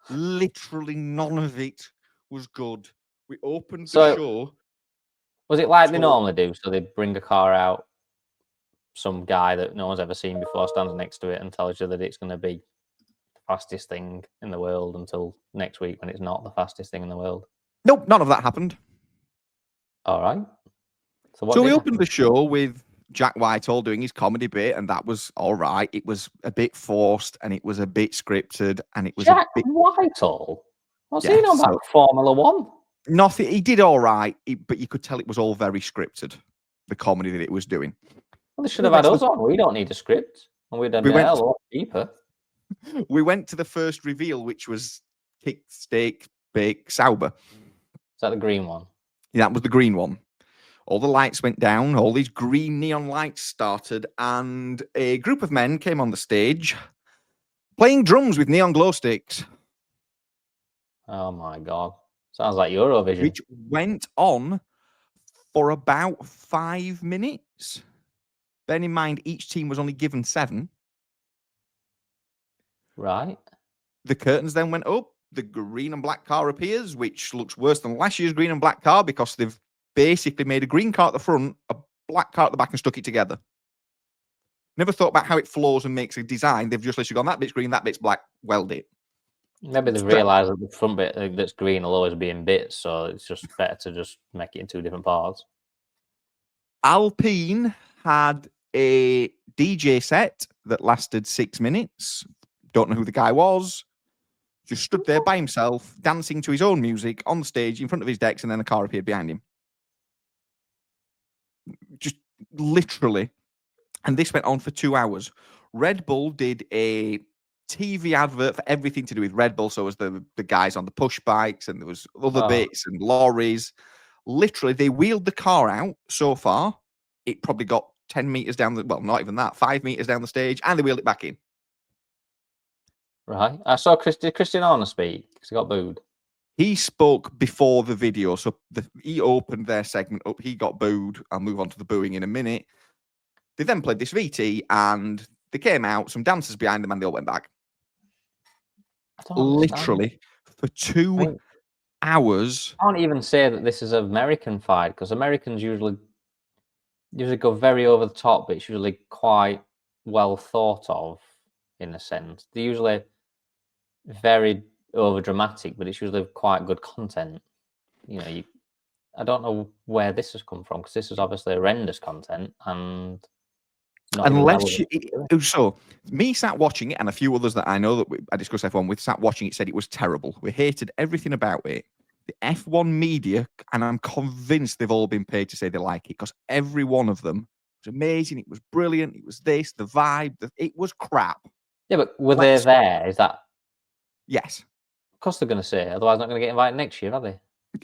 Literally none of it was good. We opened the show. Was it like they normally do? So they bring a car out, some guy that no one's ever seen before stands next to it and tells you that it's going to be the fastest thing in the world until next week when it's not the fastest thing in the world? Nope, none of that happened. All right. So we opened the show with Jack Whitehall doing his comedy bit, and that was all right. It was a bit forced, and it was a bit scripted, and it was Jack Whitehall? What's he on about Formula One? Nothing. He did all right, but you could tell it was all very scripted, the comedy that it was doing. Well, they should have had us on. We don't need a script. And we'd have been a lot deeper. We went to the first reveal, which was kick, steak, bake, Sauber. Is that the green one? Yeah, that was the green one. All the lights went down, all these green neon lights started, and a group of men came on the stage playing drums with neon glow sticks. Oh my God. Sounds like Eurovision. Which went on for about 5 minutes. Bearing in mind, each team was only given 7. Right. The curtains then went up. The green and black car appears, which looks worse than last year's green and black car because they've basically made a green car at the front, a black car at the back, and stuck it together. Never thought about how it flows and makes a design. They've just literally gone, that bit's green, that bit's black, weld it. Maybe they've realised that the front bit that's green will always be in bits, so it's just better to just make it in 2 different parts. Alpine had a DJ set that lasted 6 minutes. Don't know who the guy was. Just stood there by himself, dancing to his own music on the stage in front of his decks, and then a car appeared behind him. Just literally. And this went on for 2 hours. Red Bull did a TV advert for everything to do with Red Bull. So was the guys on the push bikes, and there was other bits and lorries. Literally, they wheeled the car out so far. It probably got 10 meters down the, well, not even that, 5 meters down the stage, and they wheeled it back in. Right. I saw Christian Horner speak because he got booed. He spoke before the video, so he opened their segment up. He got booed. I'll move on to the booing in a minute. They then played this VT, and they came out, some dancers behind them, and they all went back. Literally, for 2 hours. I can't even say that this is an American fight, because Americans usually go very over the top, but it's usually quite well thought of, in a sense. They're usually very over dramatic, but it's usually quite good content. You know, I don't know where this has come from, because this is obviously horrendous content, and unless so me sat watching it, and a few others that I know that I discussed F1 with sat watching it, said it was terrible. We hated everything about it. The F1 media, and I'm convinced they've all been paid to say they like it, because every one of them was amazing. It was brilliant. It was this, the vibe. It was crap. Yeah, but were they there? Is that? Yes. Of course they're going to say. Otherwise, they're not going to get invited next year, are they?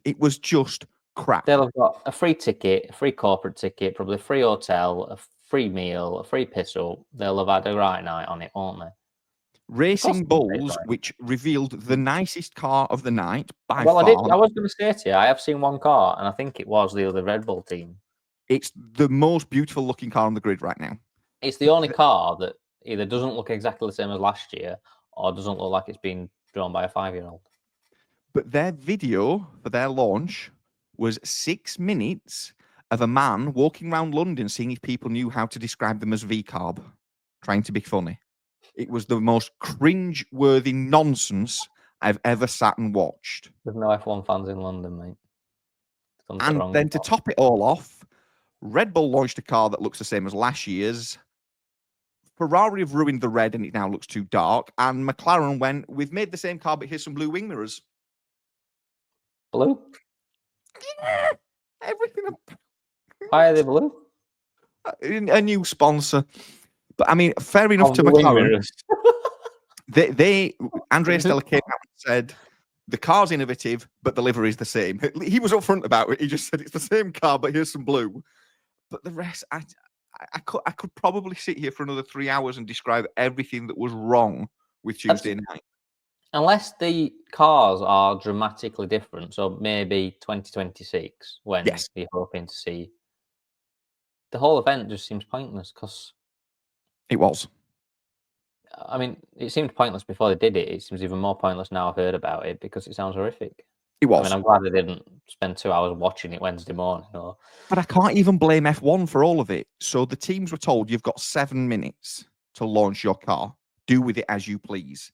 It was just crap. They'll have got a free ticket, a free corporate ticket, probably a free hotel, a free meal, a free piss up. They'll have had a right night on it, won't they? Racing Bulls, which revealed the nicest car of the night by far. Well, I was going to say to you, I have seen one car, and I think it was the other Red Bull team. It's the most beautiful looking car on the grid right now. It's the only car that either doesn't look exactly the same as last year or doesn't look like it's been drawn by a 5-year-old. But their video for their launch was 6 minutes of a man walking around London seeing if people knew how to describe them as V-carb, trying to be funny. It was the most cringe-worthy nonsense I've ever sat and watched. There's no F1 fans in London, mate. And then to top it all off, Red Bull launched a car that looks the same as last year's. Ferrari have ruined the red and it now looks too dark. And McLaren went, we've made the same car, but here's some blue wing mirrors. Blue? Yeah, everything. Why are they blue? A new sponsor. But I mean, fair enough to McLaren. Andrea Stella came out and said, the car's innovative, but the livery is the same. He was upfront about it. He just said, it's the same car, but here's some blue. But the rest, I could probably sit here for another 3 hours and describe everything that was wrong with Tuesday night. Unless the cars are dramatically different, so maybe 2026, when we're hoping to see. The whole event just seems pointless because it was. I mean, it seemed pointless before they did it. It seems even more pointless now I've heard about it because it sounds horrific. It was. I mean, I'm glad they didn't spend 2 hours watching it Wednesday morning. But I can't even blame F1 for all of it. So the teams were told you've got 7 minutes to launch your car. Do with it as you please.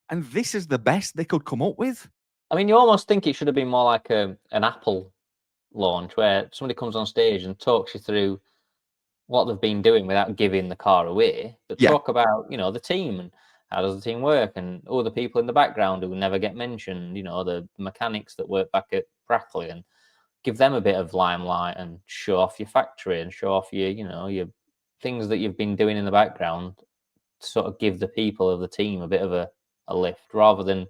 And this is the best they could come up with. I mean, you almost think it should have been more like an Apple launch where somebody comes on stage and talks you through what they've been doing without giving the car away. But talk about, the team and how does the team work and all the people in the background who never get mentioned, the mechanics that work back at Brackley, and give them a bit of limelight and show off your factory and show off your, your things that you've been doing in the background to sort of give the people of the team a bit of a lift rather than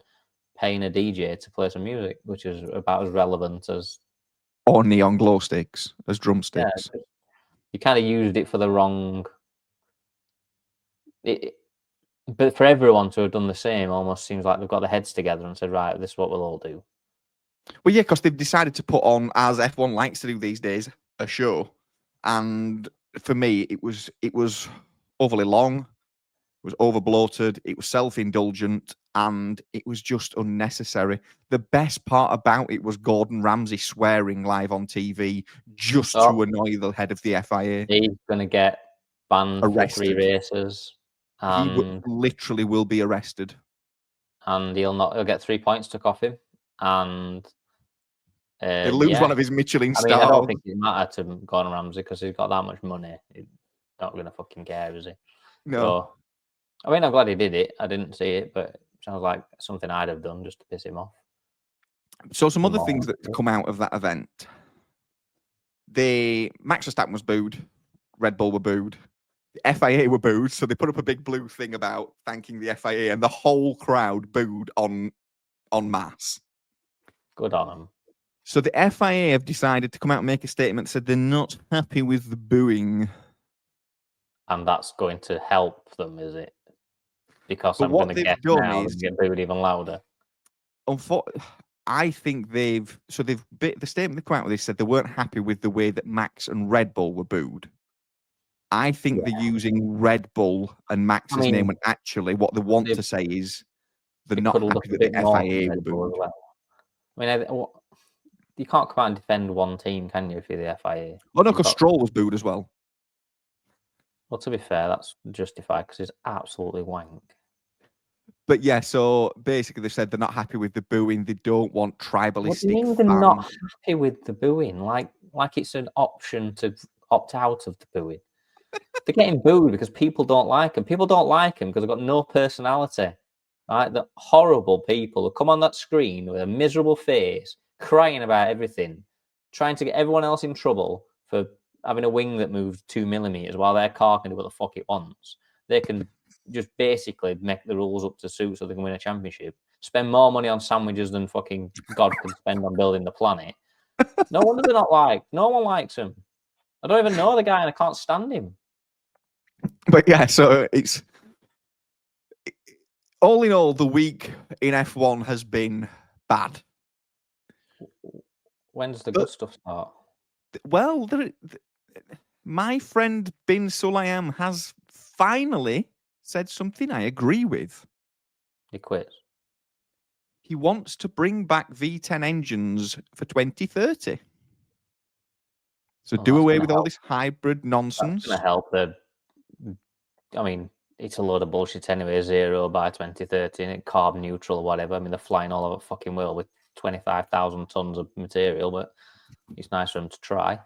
paying a DJ to play some music, which is about as relevant as... Or neon glow sticks as drumsticks. Yeah, you kind of used it for the wrong... But for everyone to have done the same almost seems like they've got their heads together and said, right, this is what we'll all do. Well, yeah, because they've decided to put on, as F1 likes to do these days, a show. And for me, it was overly long, it was over bloated, it was self-indulgent, and it was just unnecessary. The best part about it was Gordon Ramsay swearing live on TV just to annoy the head of the FIA. He's going to get banned for 3 races. He literally will be arrested. And he'll get 3 points took off him. And he'll lose one of his Michelin stars. I don't think it mattered to Gordon Ramsay because he's got that much money. He's not going to fucking care, is he? No. So, I mean, I'm glad he did it. I didn't see it, but it sounds like something I'd have done just to piss him off. So some other things that come out of that event. Max Verstappen was booed. Red Bull were booed. The FIA were booed. So they put up a big blue thing about thanking the FIA, and the whole crowd booed en masse. Good on them. So the FIA have decided to come out and make a statement that said they're not happy with the booing. And that's going to help them, is it? Because I'm going to guess now they get booed even louder. I think the statement they come out with, they said they weren't happy with the way that Max and Red Bull were booed. I think they're using Red Bull and Max's name, when actually what they want to say is they're not happy that the FIA were booed. Well. I mean, you can't come out and defend one team, can you, if you're the FIA? Oh, no, because Stroll was booed as well. Well, to be fair, that's justified because it's absolutely wank. But yeah, so basically they said they're not happy with the booing. They don't want tribalistic. What do you mean they're not happy with the booing? Like it's an option to opt out of the booing. They're getting booed because people don't like them. People don't like them because they've got no personality. Right? The horrible people who come on that screen with a miserable face, crying about everything, trying to get everyone else in trouble for having a wing that moves 2 millimeters while their car can do what the fuck it wants. They can just basically make the rules up to suit so they can win a championship. Spend more money on sandwiches than fucking God can spend on building the planet. No wonder they're not liked. No one likes him. I don't even know the guy and I can't stand him. But yeah, so it's all in all, the week in F1 has been bad. When does the good stuff start? Well, my friend Bin Sulayem has finally said something I agree with. He quits. He wants to bring back V10 engines for 2030. So do away with all this hybrid nonsense. That's going to help I mean, it's a load of bullshit anyway, 0 by 2030 and carbon neutral or whatever. I mean, they're flying all over the fucking world with 25,000 tons of material, but it's nice for them to try.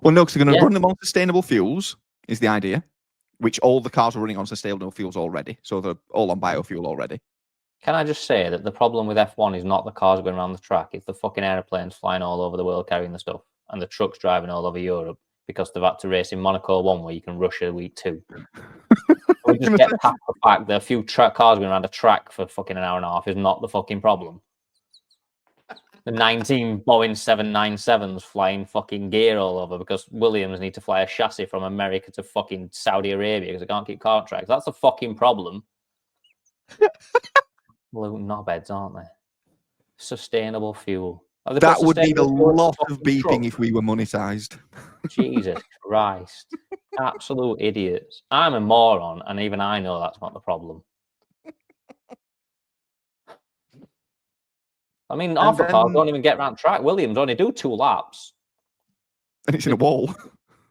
Well, no, because they're going to run them on sustainable fuels, is the idea, which all the cars are running on sustainable fuels already. So they're all on biofuel already. Can I just say that the problem with F1 is not the cars going around the track, it's the fucking aeroplanes flying all over the world carrying the stuff and the trucks driving all over Europe because they've had to race in Monaco 1 week and Russia week 2. We just get past the fact that a few cars going around a track for fucking an hour and a half is not the fucking problem. The 19 Boeing 797s flying fucking gear all over because Williams need to fly a chassis from America to fucking Saudi Arabia because they can't keep car tracks. That's a fucking problem. Blue knobheads, aren't they? Sustainable fuel. That would need a lot of beeping if we were monetized. Jesus Christ. Absolute idiots. I'm a moron, and even I know that's not the problem. I mean, half the cars don't even get around track. Williams only do 2 laps. And it's in a wall.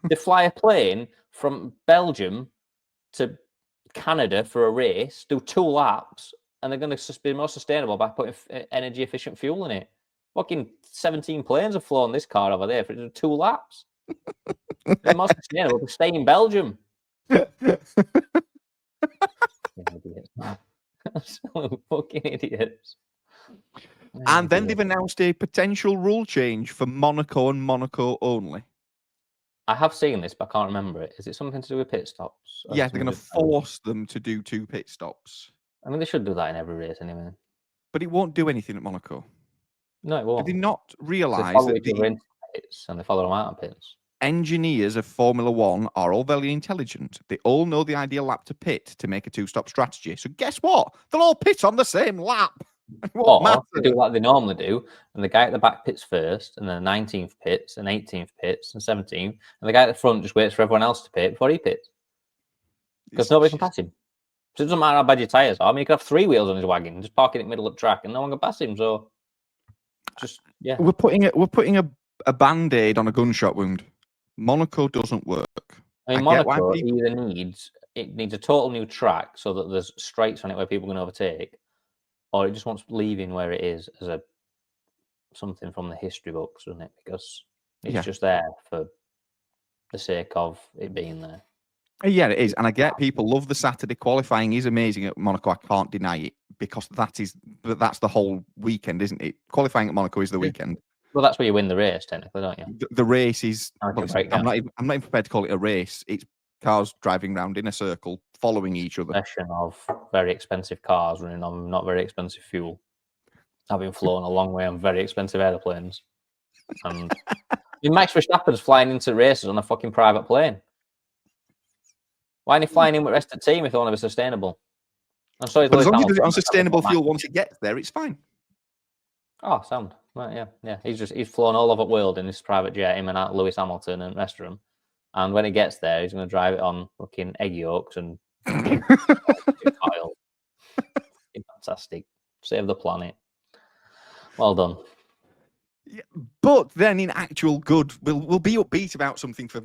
They fly a plane from Belgium to Canada for a race, do 2 laps, and they're going to be more sustainable by putting energy-efficient fuel in it. Fucking 17 planes have flown this car over there for 2 laps. They're more sustainable to stay in Belgium. Absolute fucking idiots. And then they've announced a potential rule change for Monaco and Monaco only. I have seen this, but I can't remember it. Is it something to do with pit stops? Yeah, they're going to force them to do 2 pit stops. I mean, they should do that in every race anyway. But it won't do anything at Monaco. No, it won't. Did they not realise that the pits and they follow them out of pits? Engineers of Formula One are all very intelligent. They all know the ideal lap to pit to make a 2-stop strategy. So guess what? They'll all pit on the same lap. Or they do like they normally do, and the guy at the back pits first, and then the 19th pits, and 18th pits, and 17th, and the guy at the front just waits for everyone else to pit before he pits. Because nobody can pass him. So it doesn't matter how bad your tyres are. I mean, he could have 3 wheels on his wagon, just park it in the middle of the track, and no one can pass him. So, just, yeah. We're putting a Band-Aid on a gunshot wound. Monaco doesn't work. I mean, Monaco either needs a total new track so that there's straights on it where people can overtake, or it just wants leaving where it is as something from the history books, doesn't it? Because it's just there for the sake of it being there. Yeah, it is. And I get people love the Saturday qualifying is amazing at Monaco. I can't deny it because that's the whole weekend, isn't it? Qualifying at Monaco is the weekend. Well, that's where you win the race, technically, don't you? The race is. I'm not even prepared to call it a race. It's cars driving around in a circle, following each other. Session of very expensive cars running on not very expensive fuel, having flown a long way on very expensive airplanes, and Max Verstappen's flying into races on a fucking private plane. Why aren't he flying in with the rest of the team if they want to be sustainable? I'm sorry, but as long as he does it on sustainable fuel once it gets there, it's fine. Oh, sound. Right, yeah. He's flown all over the world in this private jet, him and Lewis Hamilton and the rest of them. And when he gets there, he's going to drive it on fucking egg yolks and oil. Fantastic. Save the planet. Well done. Yeah, but then in actual good, we'll be upbeat about something for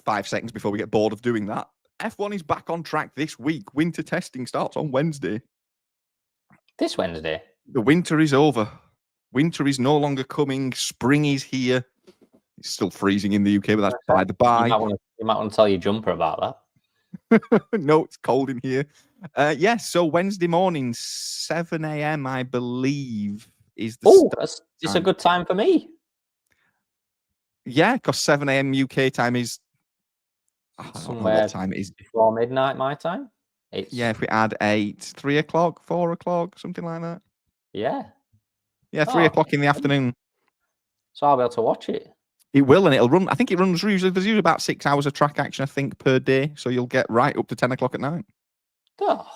5 seconds before we get bored of doing that. F1 is back on track this week. Winter testing starts on Wednesday. This Wednesday? The winter is over. Winter is no longer coming. Spring is here. It's still freezing in the UK, but that's by the by. You might want to tell your jumper about that. No, it's cold in here. Yes, so Wednesday morning, 7 a.m., I believe, is the it's a good time for me. Yeah, because 7 a.m. UK time is... I don't know what time it is. Before midnight, my time. Yeah, if we add 3 o'clock, 4 o'clock, something like that. Yeah. Yeah, 3 o'clock in the afternoon. So I'll be able to watch it. It will, and it'll run. I think it runs usually. There's usually about 6 hours of track action, I think, per day. So you'll get right up to 10 o'clock at night. Oh,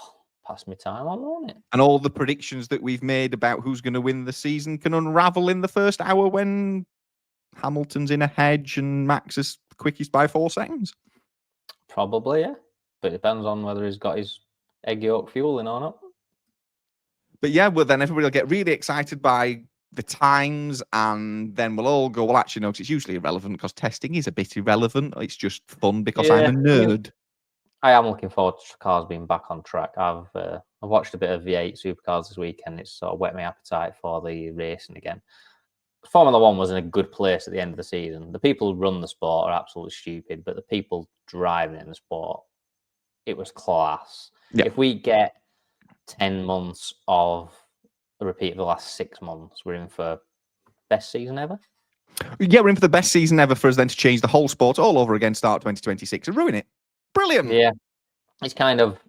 pass me time on, won't it? And all the predictions that we've made about who's going to win the season can unravel in the first hour when Hamilton's in a hedge and Max is quickest by 4 seconds. Probably, yeah. But it depends on whether he's got his egg yolk fueling or not. But yeah, well, then everybody will get really excited by the times, and then we'll all go, well, actually, no, 'cause it's usually irrelevant because testing is a bit irrelevant. It's just fun because I'm a nerd. I am looking forward to cars being back on track. I've watched a bit of V8 Supercars this weekend. It's sort of whet my appetite for the racing again. Formula One was in a good place at the end of the season. The people who run the sport are absolutely stupid, but the people driving in the sport, it was class. Yeah. If we get 10 months of a repeat of the last 6 months, we're in for best season ever. Yeah, we're in for the best season ever for us then to change the whole sport all over again, start 2026 and ruin it. Brilliant. Yeah. It's kind of,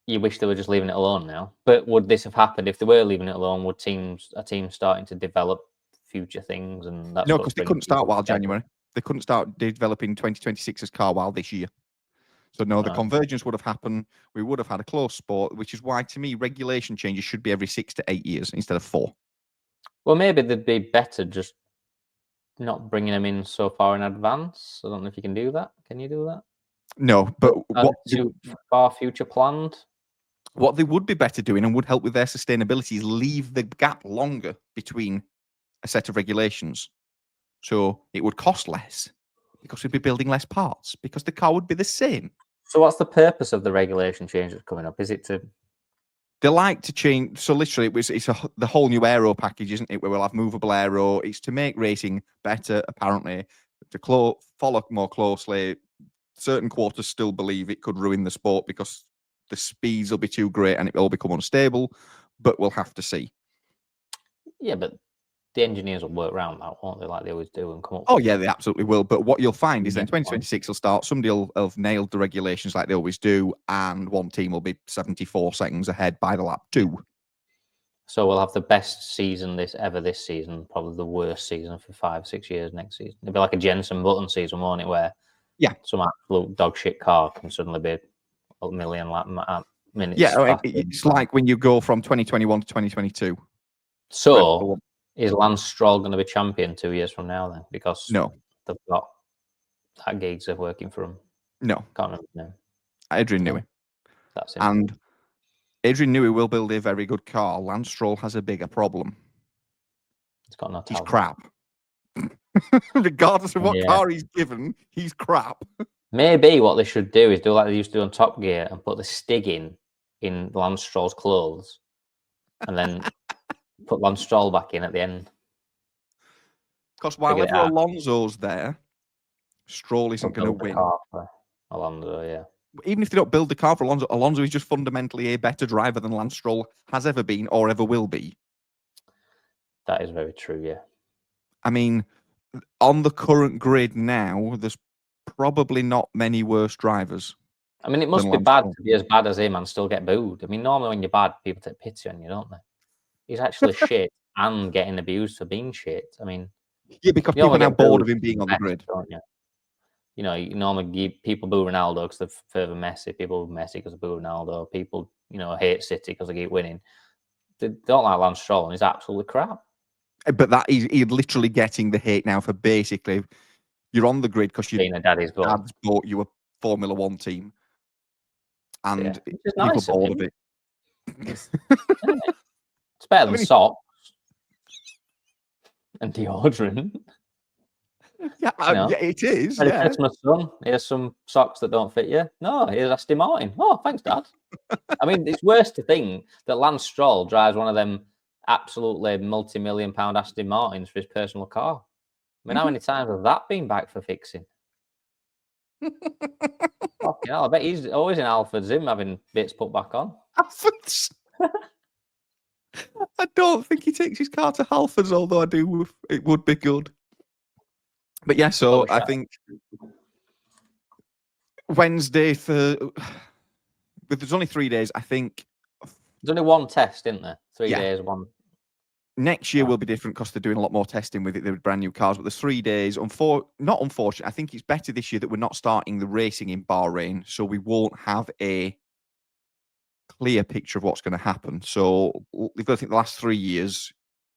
you wish they were just leaving it alone now. But would this have happened if they were leaving it alone? Would a team starting to develop future things? And that's no, because they couldn't start while January. They couldn't start developing 2026's car while this year. So no, the convergence would have happened. We would have had a close sport, which is why, to me, regulation changes should be every 6 to 8 years instead of 4. Well, maybe they'd be better just not bringing them in so far in advance. I don't know if you can do that. Can you do that? No, but what too far future planned? What they would be better doing and would help with their sustainability is leave the gap longer between a set of regulations. So it would cost less because we'd be building less parts because the car would be the same. So what's the purpose of the regulation change that's coming up? Is it to... They like to change. So literally, it's the whole new aero package, isn't it? Where we'll have movable aero. It's to make racing better, apparently, to follow more closely. Certain quarters still believe it could ruin the sport because the speeds will be too great and it will become unstable, but we'll have to see. Yeah, but the engineers will work around that, won't they, like they always do, and come up. Oh, yeah, they absolutely will. But what you'll find is then 2026 will start. Somebody will have nailed the regulations like they always do, and one team will be 74 seconds ahead by the lap 2. So we'll have the best season this season, probably the worst season for 5-6 years next season. It'll be like a Jensen Button season, won't it, where some absolute dog shit car can suddenly be a million minutes. Yeah, it's like when you go from 2021 to 2022. So is Lance Stroll going to be champion 2 years from now then? Because they've got that gigs of working for him. No. Can't remember his name. Adrian Newey. That's him. And Adrian Newey will build a very good car. Lance Stroll has a bigger problem. He's got no talent. He's crap. Regardless of what car he's given, he's crap. Maybe what they should do is do like they used to do on Top Gear and put the Stig in Lance Stroll's clothes and then put Lance Stroll back in at the end. Because while Alonso's there, Stroll isn't going to win. Alonso, yeah. Even if they don't build the car for Alonso, Alonso is just fundamentally a better driver than Lance Stroll has ever been or ever will be. That is very true, yeah. I mean, on the current grid now, there's probably not many worse drivers. I mean, it must be bad to be as bad as him and still get booed. I mean, normally when you're bad, people take pity on you, don't they? He's actually shit and getting abused for being shit. I mean... Yeah, because people are now bored of him being on the grid. Don't you? You know, you normally give people boo Ronaldo because they're further Messi. People boo Messi because they boo Ronaldo. People, hate City because they keep winning. They don't like Lance Stroll, and he's absolutely crap. But that he's literally getting the hate now for basically you're on the grid because your dad's bought you a Formula One team, and people are bored of it. It's better than socks and deodorant. Yeah, it is. Christmas, son. Here's some socks that don't fit you. No, here's Aston Martin. Oh, thanks, Dad. I mean, it's worse to think that Lance Stroll drives one of them absolutely multi-million-pound Aston Martins for his personal car. I mean, how many times has that been back for fixing? Fucking hell, I bet he's always in Alfred's him having bits put back on. Alfred's? I don't think he takes his car to Halfords, although I do. It would be good. But yeah, so I think Wednesday but there's only 3 days. I think there's only one test, isn't there? 3 days, one. Next year will be different because they're doing a lot more testing with it. They're brand new cars, but there's 3 days. Not unfortunate. I think it's better this year that we're not starting the racing in Bahrain, so we won't have a clear picture of what's going to happen. So we've got to think the last 3 years,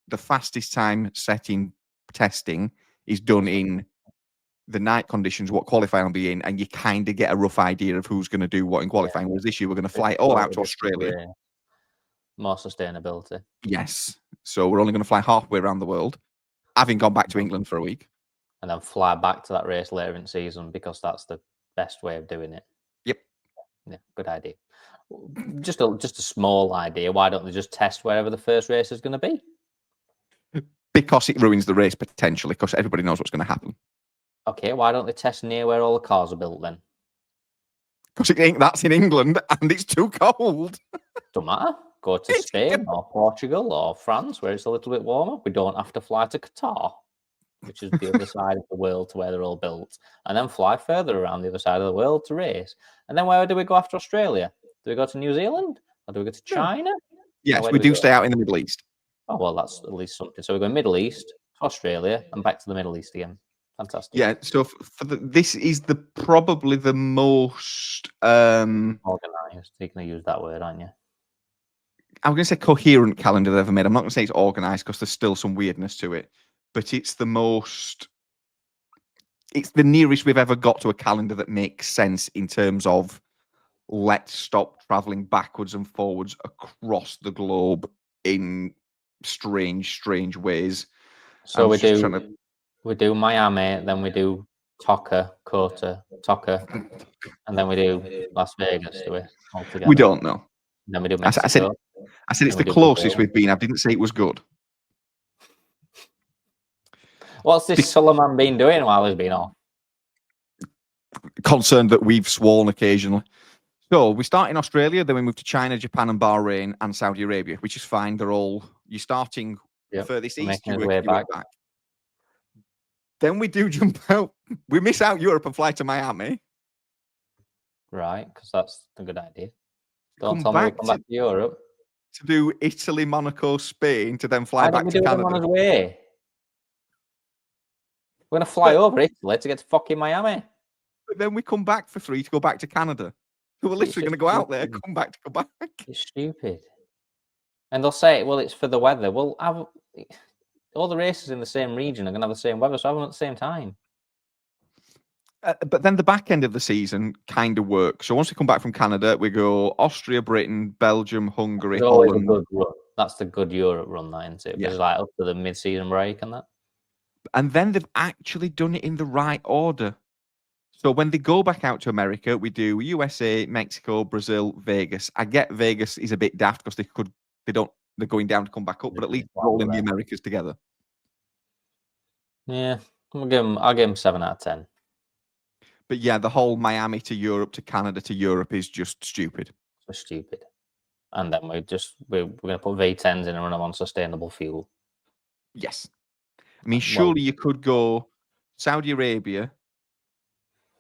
the fastest time setting testing is done in the night conditions, what qualifying will be in, and you kind of get a rough idea of who's going to do what in qualifying. Whereas this year, we're going to fly it all out to Australia. More sustainability. Yes. So we're only going to fly halfway around the world, having gone back to England for a week. And then fly back to that race later in the season because that's the best way of doing it. Yep. Yeah, good idea. Just a small idea. Why don't they just test wherever the first race is going to be? Because it ruins the race potentially, because everybody knows what's going to happen. Okay, why don't they test near where all the cars are built then? Because that's in England and it's too cold. Don't matter. Go to Spain or Portugal or France where it's a little bit warmer. We don't have to fly to Qatar, which is the other side of the world to where they're all built, and then fly further around the other side of the world to race. And then where do we go after Australia? Do we go to New Zealand or do we go to China? Yes, we do stay out in the Middle East. Oh, well, that's at least something. So we go Middle East, Australia, and back to the Middle East again. Fantastic. Yeah, so this is probably the most organised. You're going to use that word, aren't you? I'm going to say coherent calendar they've ever made. I'm not going to say it's organised because there's still some weirdness to it, but it's the nearest we've ever got to a calendar that makes sense in terms of let's stop traveling backwards and forwards across the globe in strange ways. So we do Miami, then we do Kota, and then we do Las Vegas, do we? Altogether. We don't know. Then we do Mexico. I said it's the closest we've been. I didn't say it was good. What's this Suleiman been doing while he's been off? Concerned that we've sworn occasionally. So we start in Australia, then we move to China, Japan, and Bahrain, and Saudi Arabia, which is fine. You're starting furthest east, you work back. Then we do jump out. We miss out Europe and fly to Miami. Right, because that's a good idea. Don't tell me we come back to Europe. To do Italy, Monaco, Spain, to then fly back to Canada. On his way? We're going to fly over Italy to get to fucking Miami. But then we come back for 3 to go back to Canada. So we're literally going to go out there, come back to go back. It's stupid. And they'll say, well, it's for the weather. Well, all the races in the same region are going to have the same weather, so have them at the same time. But then the back end of the season kind of works. So once we come back from Canada, we go Austria, Britain, Belgium, Hungary, Holland. A good run. That's the good Europe run, that, isn't it? Yeah. It's like up to the mid-season break and that. And then they've actually done it in the right order. So when they go back out to America, we do USA, Mexico, Brazil, Vegas. I get Vegas is a bit daft because they're going down to come back up, but at least rolling the Americas together. Yeah, I'll give them 7 out of 10. But yeah, the whole Miami to Europe to Canada to Europe is just stupid. So stupid. And then we're going to put V10s in and run them on sustainable fuel. Yes. I mean, surely you could go Saudi Arabia,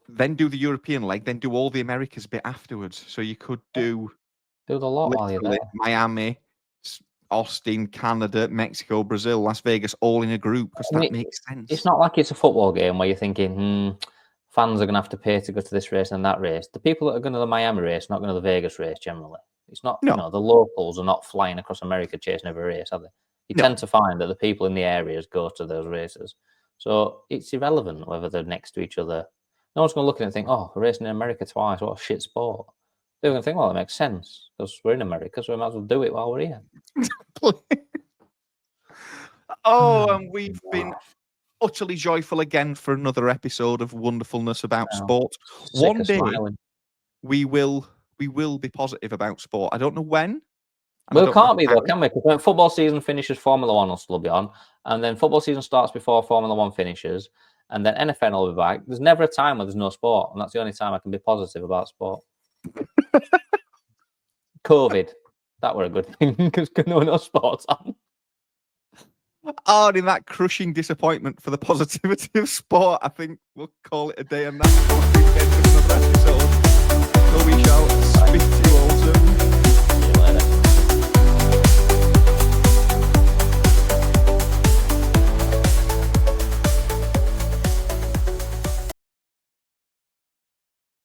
then do the European leg, then do all the Americas bit afterwards. So you could do the lot while you're there. Miami, Austin, Canada, Mexico, Brazil, Las Vegas, all in a group, because that makes sense. It's not like it's a football game where you're thinking, fans are going to have to pay to go to this race and that race. The people that are going to the Miami race are not going to the Vegas race generally. It's not, the locals are not flying across America chasing every race, are they? You tend to find that the people in the areas go to those races. So it's irrelevant whether they're next to each other. No one's going to look at it and think, we're racing in America twice. What a shit sport. They're going to think, well, it makes sense because we're in America, so we might as well do it while we're here. And we've been utterly joyful again for another episode of wonderfulness about sport. One day we will be positive about sport. I don't know when. Well, it can't be though, can we? Because when football season finishes, Formula One will still be on, and then football season starts before Formula One finishes, and then NFL will be back. There's never a time where there's no sport, and that's the only time I can be positive about sport. COVID, that were a good thing because no sports on. Oh, and in that crushing disappointment for the positivity of sport, I think we'll call it a day on that. So we shall.